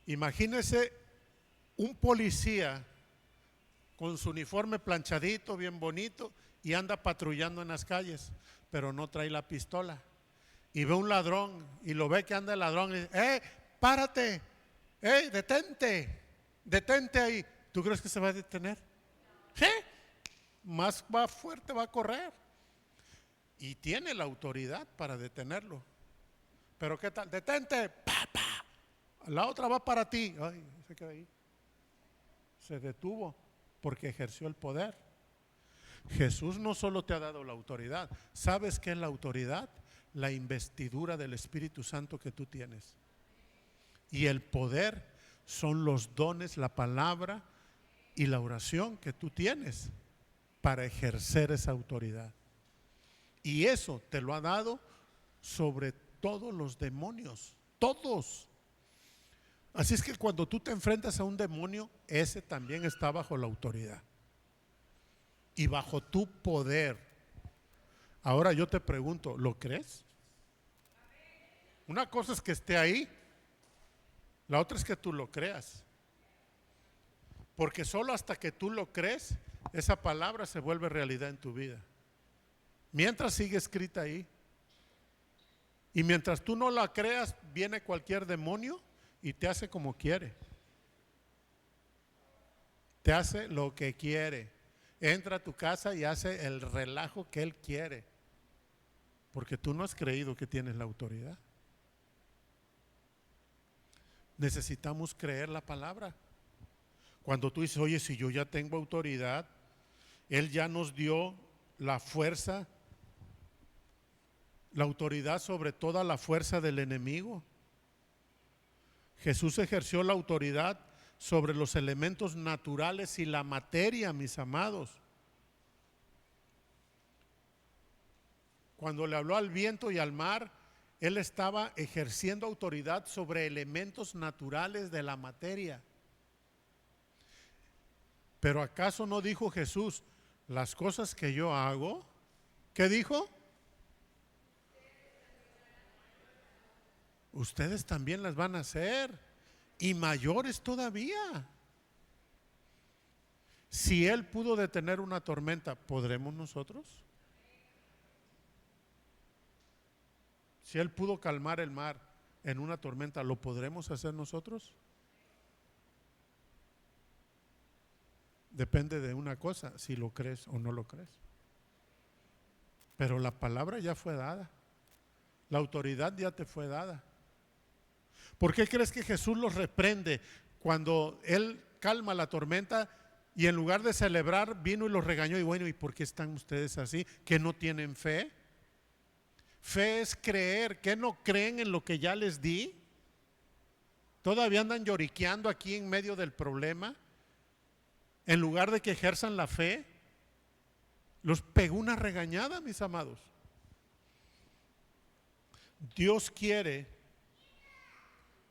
Imagínese un policía con su uniforme planchadito, bien bonito, y anda patrullando en las calles, pero no trae la pistola. Y ve un ladrón y lo ve que anda el ladrón y dice, párate, detente ahí. ¿Tú crees que se va a detener? Sí, más va fuerte va a correr. Y tiene la autoridad para detenerlo. Pero ¿qué tal? Detente, pa, pa. La otra va para ti. Ay, se queda ahí. Se detuvo porque ejerció el poder. Jesús no solo te ha dado la autoridad. ¿Sabes qué es la autoridad? La investidura del Espíritu Santo que tú tienes. Y el poder son los dones, la palabra y la oración que tú tienes para ejercer esa autoridad. Y eso te lo ha dado sobre todos los demonios, todos. Así es que cuando tú te enfrentas a un demonio, ese también está bajo la autoridad y bajo tu poder. Ahora yo te pregunto, ¿lo crees? Una cosa es que esté ahí, la otra es que tú lo creas. Porque solo hasta que tú lo crees, esa palabra se vuelve realidad en tu vida. Mientras sigue escrita ahí. Y mientras tú no la creas, viene cualquier demonio y te hace como quiere. Te hace lo que quiere. Entra a tu casa y hace el relajo que él quiere. Porque tú no has creído que tienes la autoridad. Necesitamos creer la palabra. Cuando tú dices, oye, si yo ya tengo autoridad, él ya nos dio la fuerza, la autoridad sobre toda la fuerza del enemigo. Jesús ejerció la autoridad sobre los elementos naturales y la materia, mis amados. Cuando le habló al viento y al mar, él estaba ejerciendo autoridad sobre elementos naturales de la materia. Pero ¿acaso no dijo Jesús, las cosas que yo hago? ¿Qué dijo? Ustedes también las van a hacer, y mayores todavía. Si Él pudo detener una tormenta, ¿podremos nosotros? Si Él pudo calmar el mar en una tormenta, ¿lo podremos hacer nosotros? Depende de una cosa, si lo crees o no lo crees. Pero la palabra ya fue dada, la autoridad ya te fue dada. ¿Por qué crees que Jesús los reprende cuando Él calma la tormenta y en lugar de celebrar vino y los regañó? Y bueno, ¿y por qué están ustedes así? ¿Que no tienen fe? Fe es creer. ¿Que no creen en lo que ya les di? ¿Todavía andan lloriqueando aquí en medio del problema? En lugar de que ejerzan la fe, los pegó una regañada, mis amados. Dios quiere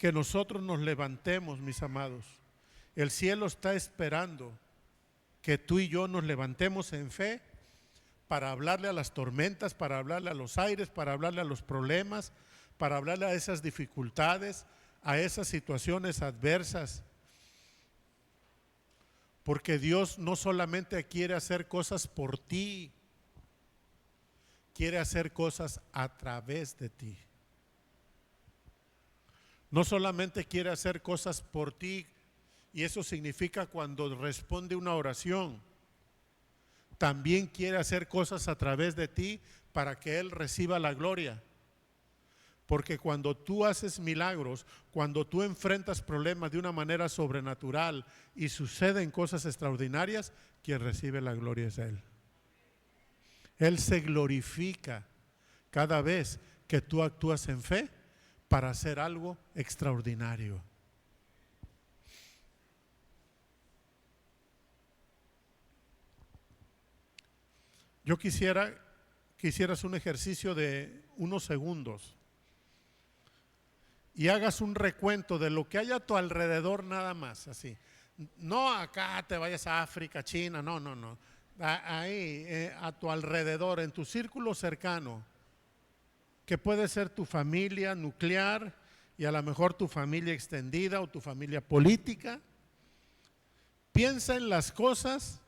que nosotros nos levantemos, mis amados. El cielo está esperando que tú y yo nos levantemos en fe para hablarle a las tormentas, para hablarle a los aires, para hablarle a los problemas, para hablarle a esas dificultades, a esas situaciones adversas. Porque Dios no solamente quiere hacer cosas por ti, quiere hacer cosas a través de ti. No solamente quiere hacer cosas por ti, y eso significa cuando responde una oración, también quiere hacer cosas a través de ti para que Él reciba la gloria. Porque cuando tú haces milagros, cuando tú enfrentas problemas de una manera sobrenatural y suceden cosas extraordinarias, quien recibe la gloria es Él. Él se glorifica cada vez que tú actúas en fe para hacer algo extraordinario. Yo quisiera que hicieras un ejercicio de unos segundos y hagas un recuento de lo que hay a tu alrededor nada más, así. No acá te vayas a África, China, no, no, no. Ahí, a tu alrededor, en tu círculo cercano, que puede ser tu familia nuclear y a lo mejor tu familia extendida o tu familia política. Piensa en las cosas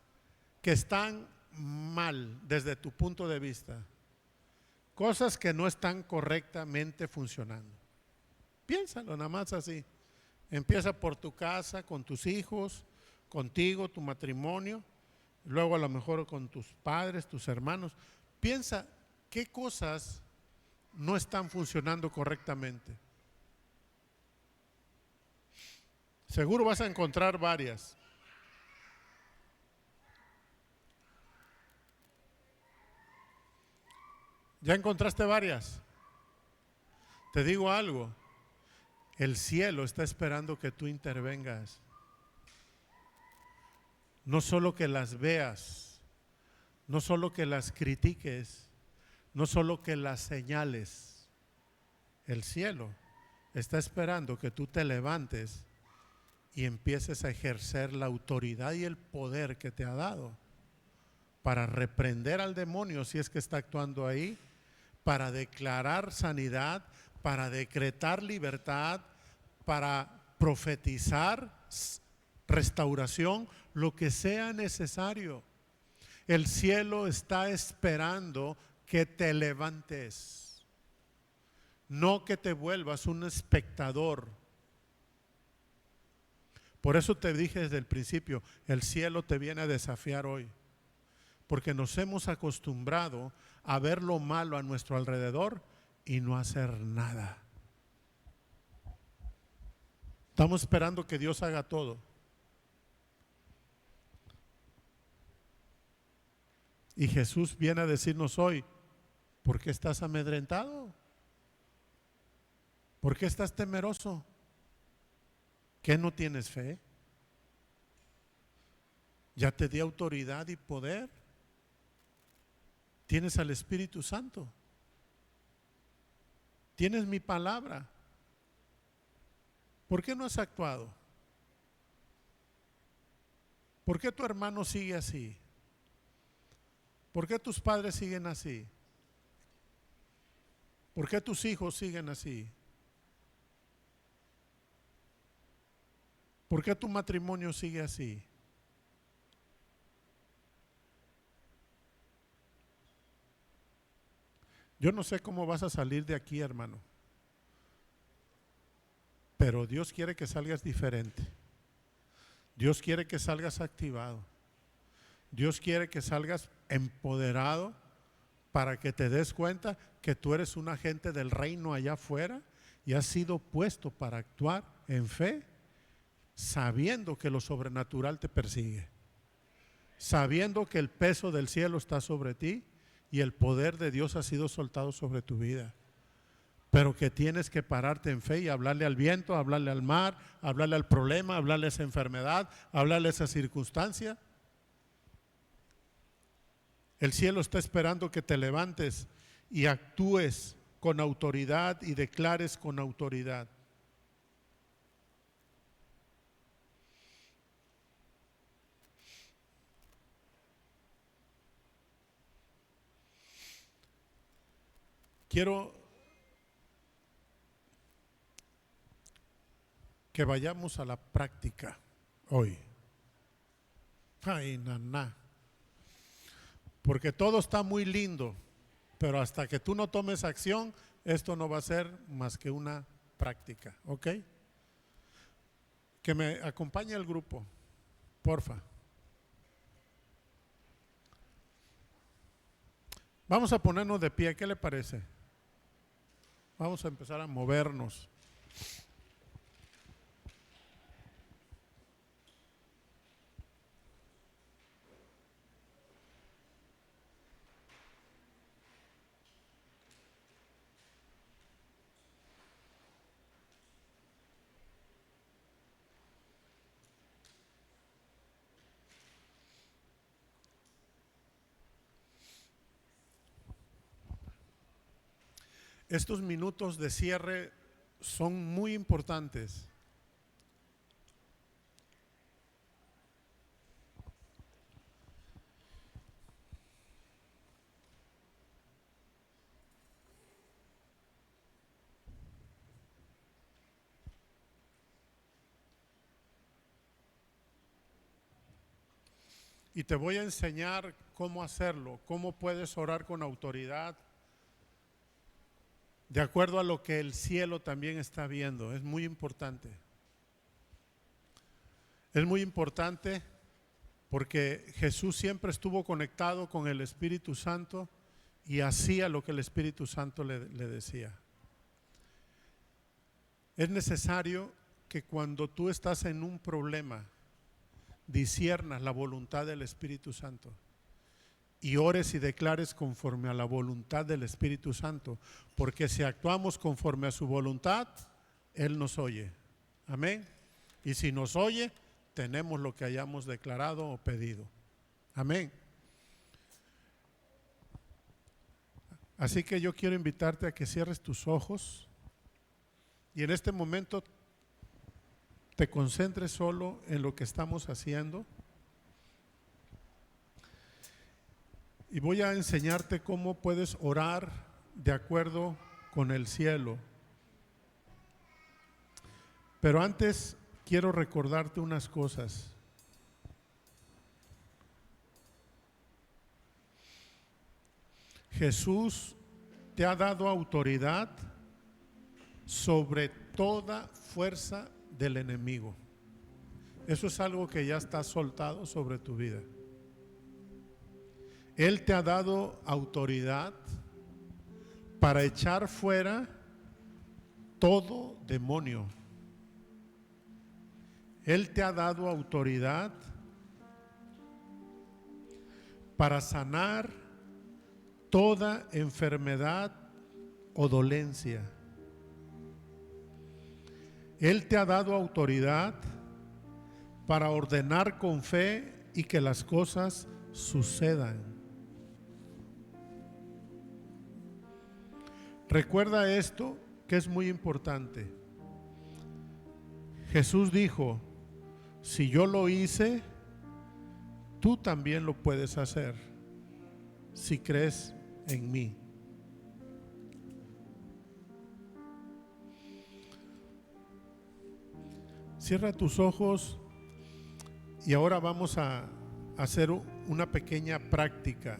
que están mal desde tu punto de vista, cosas que no están correctamente funcionando. Piénsalo nada más así. Empieza por tu casa, con tus hijos, contigo, tu matrimonio, luego a lo mejor con tus padres, tus hermanos. Piensa qué cosas no están funcionando correctamente. Seguro vas a encontrar varias. ¿Ya encontraste varias? Te digo algo, el cielo está esperando que tú intervengas. No solo que las veas, no solo que las critiques, no solo que las señales. El cielo está esperando que tú te levantes y empieces a ejercer la autoridad y el poder que te ha dado para reprender al demonio si es que está actuando ahí, para declarar sanidad, para decretar libertad, para profetizar restauración, lo que sea necesario. El cielo está esperando que te levantes, no que te vuelvas un espectador. Por eso te dije desde el principio, el cielo te viene a desafiar hoy, porque nos hemos acostumbrado a ver lo malo a nuestro alrededor y no hacer nada. Estamos esperando que Dios haga todo. Y Jesús viene a decirnos hoy, ¿por qué estás amedrentado? ¿Por qué estás temeroso? ¿Qué no tienes fe? Ya te di autoridad y poder. Tienes al Espíritu Santo. Tienes mi palabra. ¿Por qué no has actuado? ¿Por qué tu hermano sigue así? ¿Por qué tus padres siguen así? ¿Por qué tus hijos siguen así? ¿Por qué tu matrimonio sigue así? Yo no sé cómo vas a salir de aquí, hermano, pero Dios quiere que salgas diferente. Dios quiere que salgas activado. Dios quiere que salgas empoderado para que te des cuenta que tú eres un agente del reino allá afuera y has sido puesto para actuar en fe, sabiendo que lo sobrenatural te persigue, sabiendo que el peso del cielo está sobre ti y el poder de Dios ha sido soltado sobre tu vida, pero que tienes que pararte en fe y hablarle al viento, hablarle al mar, hablarle al problema, hablarle a esa enfermedad, hablarle a esa circunstancia. El cielo está esperando que te levantes y actúes con autoridad y declares con autoridad. Quiero que vayamos a la práctica hoy. Ay, naná. Porque todo está muy lindo, pero hasta que tú no tomes acción, esto no va a ser más que una práctica, ¿ok? Que me acompañe el grupo, porfa. Vamos a ponernos de pie, ¿qué le parece? Vamos a empezar a movernos. Estos minutos de cierre son muy importantes. Y te voy a enseñar cómo hacerlo, cómo puedes orar con autoridad, de acuerdo a lo que el cielo también está viendo. Es muy importante. Es muy importante porque Jesús siempre estuvo conectado con el Espíritu Santo y hacía lo que el Espíritu Santo le decía. Es necesario que cuando tú estás en un problema, disciernas la voluntad del Espíritu Santo y ores y declares conforme a la voluntad del Espíritu Santo, porque si actuamos conforme a su voluntad, Él nos oye. Amén. Y si nos oye, tenemos lo que hayamos declarado o pedido. Amén. Así que yo quiero invitarte a que cierres tus ojos y en este momento te concentres solo en lo que estamos haciendo. Y voy a enseñarte cómo puedes orar de acuerdo con el cielo. Pero antes quiero recordarte unas cosas. Jesús te ha dado autoridad sobre toda fuerza del enemigo. Eso es algo que ya está soltado sobre tu vida. Él te ha dado autoridad para echar fuera todo demonio. Él te ha dado autoridad para sanar toda enfermedad o dolencia. Él te ha dado autoridad para ordenar con fe y que las cosas sucedan. Recuerda esto, que es muy importante. Jesús dijo: si yo lo hice, tú también lo puedes hacer, si crees en mí. Cierra tus ojos y ahora vamos a hacer una pequeña práctica.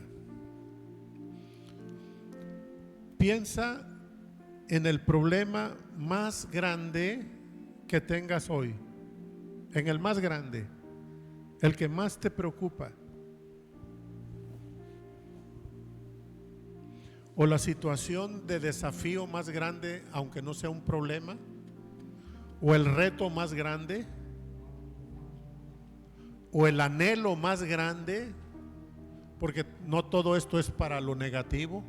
Piensa en el problema más grande que tengas hoy, en el más grande, el que más te preocupa, o la situación de desafío más grande, aunque no sea un problema, o el reto más grande, o el anhelo más grande, porque no todo esto es para lo negativo,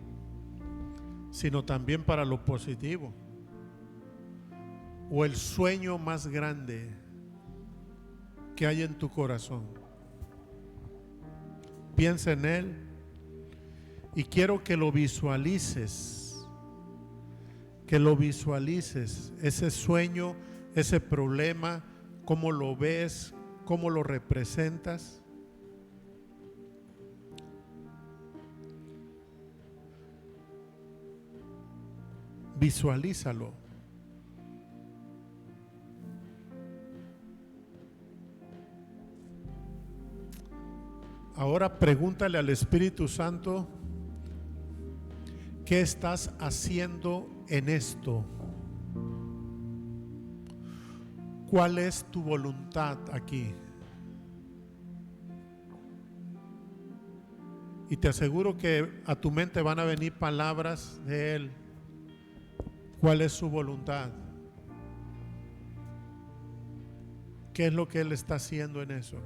sino también para lo positivo, o el sueño más grande que hay en tu corazón. Piensa en él y quiero que lo visualices, ese sueño, ese problema, cómo lo ves, cómo lo representas. Visualízalo. Ahora pregúntale al Espíritu Santo: ¿qué estás haciendo en esto? ¿Cuál es tu voluntad aquí? Y te aseguro que a tu mente van a venir palabras de Él. ¿Cuál es su voluntad? ¿Qué es lo que Él está haciendo en eso?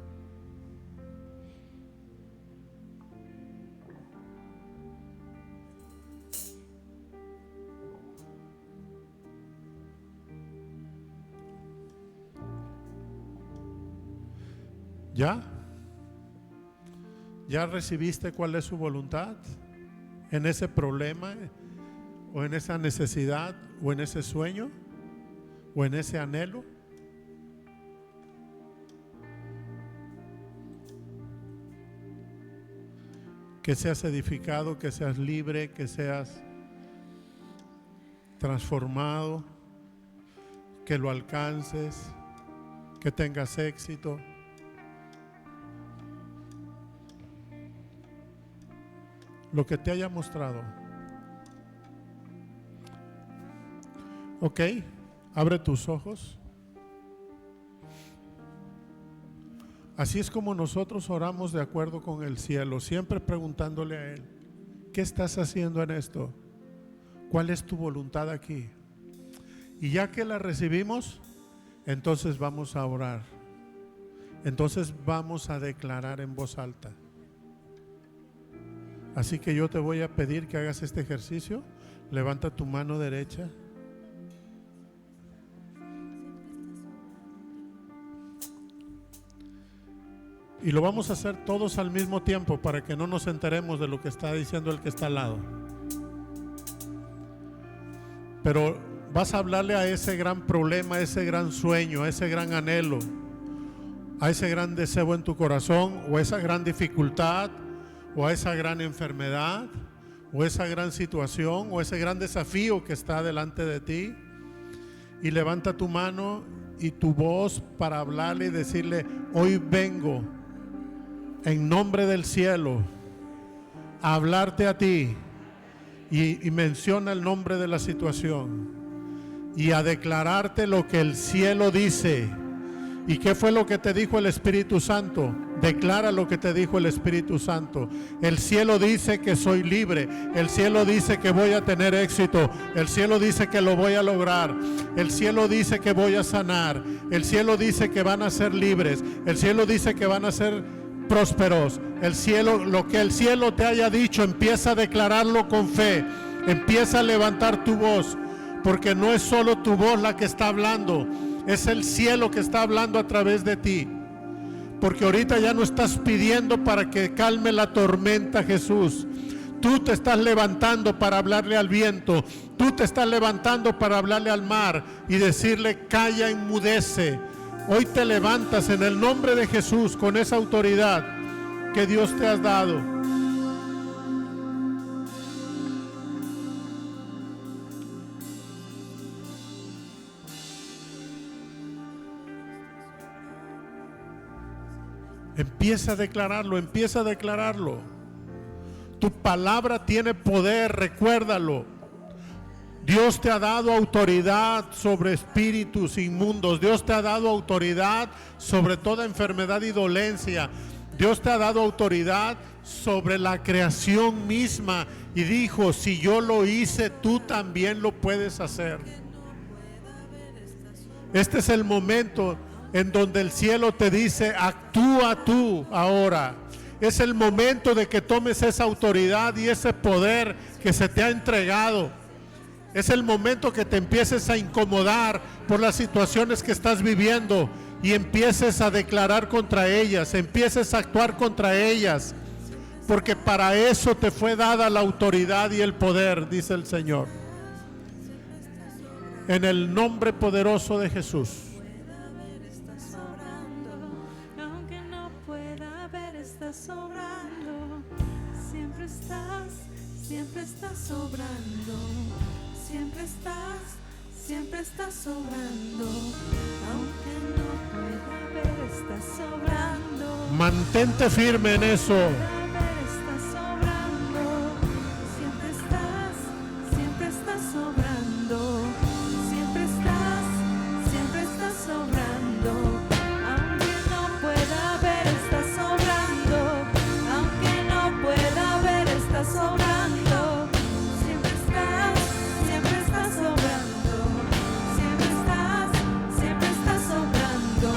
¿Ya? ¿Ya recibiste cuál es su voluntad en ese problema o en esa necesidad o en ese sueño o en ese anhelo. Que seas edificado, que seas libre, que seas transformado, que lo alcances, que tengas éxito. Lo que te haya mostrado. Ok, abre tus ojos. Así es como nosotros oramos de acuerdo con el cielo, siempre preguntándole a Él, ¿qué estás haciendo en esto? ¿Cuál es tu voluntad aquí? Y ya que la recibimos, entonces vamos a orar. Entonces vamos a declarar en voz alta. Así que yo te voy a pedir que hagas este ejercicio. Levanta tu mano derecha. Y lo vamos a hacer todos al mismo tiempo para que no nos enteremos de lo que está diciendo el que está al lado. Pero vas a hablarle a ese gran problema, a ese gran sueño, a ese gran anhelo, a ese gran deseo en tu corazón, o a esa gran dificultad, o a esa gran enfermedad, o esa gran situación, o ese gran desafío que está delante de ti. Y levanta tu mano y tu voz para hablarle y decirle: hoy vengo en nombre del cielo a hablarte a ti, y menciona el nombre de la situación y a declararte lo que el cielo dice. ¿Y qué fue lo que te dijo el Espíritu Santo? Declara lo que te dijo el Espíritu Santo. El cielo dice que soy libre. El cielo dice que voy a tener éxito. El cielo dice que lo voy a lograr. El cielo dice que voy a sanar. El cielo dice que van a ser libres. El cielo dice que van a ser prósperos. El cielo, lo que el cielo te haya dicho, empieza a declararlo con fe. Empieza a levantar tu voz, porque no es solo tu voz la que está hablando, es el cielo que está hablando a través de ti. Porque ahorita ya no estás pidiendo para que calme la tormenta, Jesús. Tú te estás levantando para hablarle al viento. Tú te estás levantando para hablarle al mar y decirle: calla, enmudece. Hoy te levantas en el nombre de Jesús con esa autoridad que Dios te ha dado. Empieza a declararlo, empieza a declararlo. Tu palabra tiene poder, recuérdalo. Dios te ha dado autoridad sobre espíritus inmundos. Dios te ha dado autoridad sobre toda enfermedad y dolencia. Dios te ha dado autoridad sobre la creación misma. Y dijo: si yo lo hice, tú también lo puedes hacer. Este es el momento en donde el cielo te dice: actúa tú ahora. Es el momento de que tomes esa autoridad y ese poder que se te ha entregado. Es el momento que te empieces a incomodar por las situaciones que estás viviendo y empieces a declarar contra ellas, empieces a actuar contra ellas, porque para eso te fue dada la autoridad y el poder, dice el Señor. En el nombre poderoso de Jesús. Aunque no pueda ver, estás sobrando. Siempre estás sobrando. Siempre estás sobrando. Aunque no pueda ver, estás sobrando. Mantente firme en eso. Estás sobrando. Siempre estás sobrando. Siempre estás sobrando. Aunque no pueda ver, estás sobrando.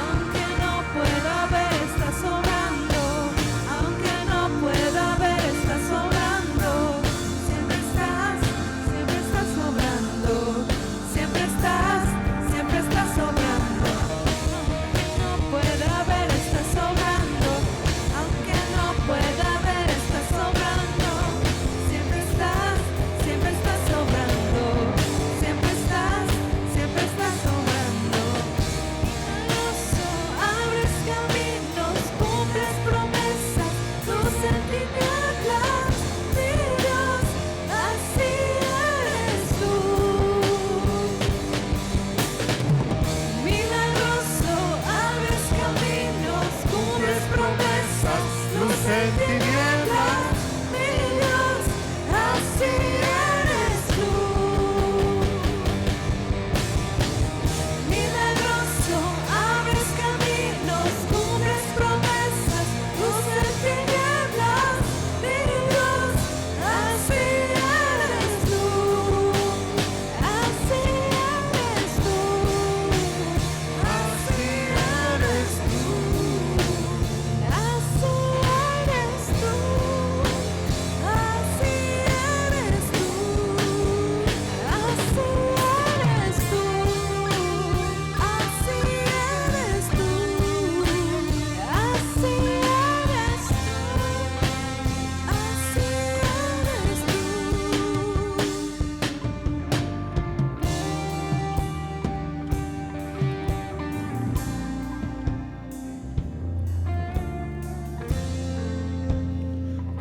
Aunque no pueda ver, estás sobrando. Aunque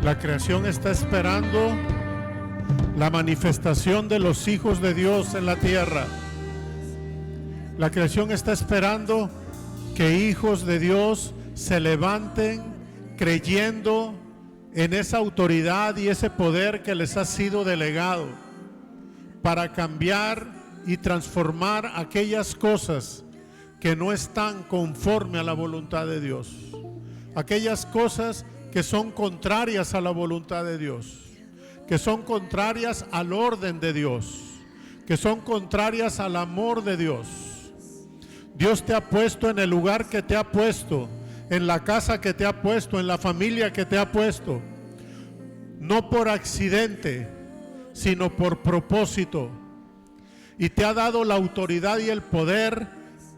La creación está esperando la manifestación de los hijos de Dios en la tierra. La creación está esperando que hijos de Dios se levanten creyendo en esa autoridad y ese poder que les ha sido delegado para cambiar y transformar aquellas cosas que no están conforme a la voluntad de Dios, aquellas cosas que son contrarias a la voluntad de Dios, que son contrarias al orden de Dios, que son contrarias al amor de Dios. Dios te ha puesto en el lugar que te ha puesto, en la casa que te ha puesto, en la familia que te ha puesto, no por accidente, sino por propósito. Y te ha dado la autoridad y el poder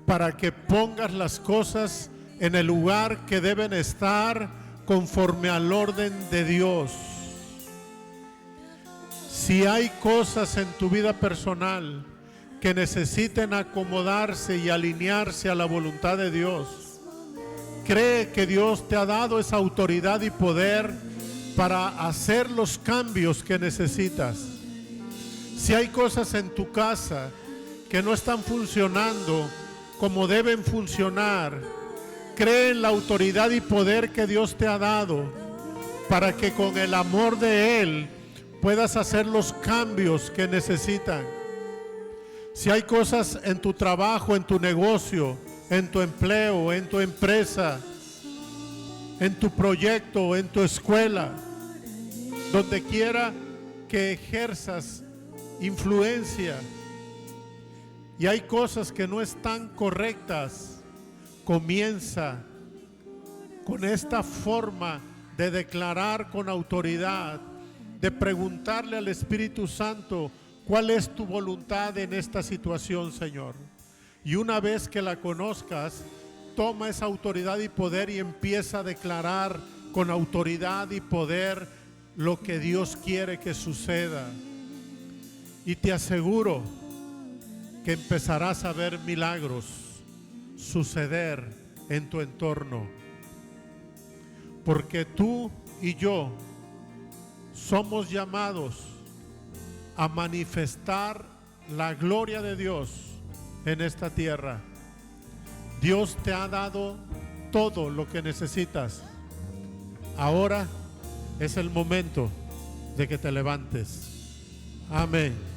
para que pongas las cosas en el lugar que deben estar conforme al orden de Dios. Si hay cosas en tu vida personal que necesiten acomodarse y alinearse a la voluntad de Dios, cree que Dios te ha dado esa autoridad y poder para hacer los cambios que necesitas. Si hay cosas en tu casa que no están funcionando como deben funcionar, cree en la autoridad y poder que Dios te ha dado para que con el amor de Él puedas hacer los cambios que necesitan. Si hay cosas en tu trabajo, en tu negocio, en tu empleo, en tu empresa, en tu proyecto, en tu escuela, donde quiera que ejerzas influencia, y hay cosas que no están correctas, comienza con esta forma de declarar con autoridad, de preguntarle al Espíritu Santo: ¿cuál es tu voluntad en esta situación, Señor? Y una vez que la conozcas, toma esa autoridad y poder y empieza a declarar con autoridad y poder lo que Dios quiere que suceda. Y te aseguro que empezarás a ver milagros suceder en tu entorno. Porque tú y yo somos llamados a manifestar la gloria de Dios en esta tierra. Dios te ha dado todo lo que necesitas. Ahora es el momento de que te levantes. Amén.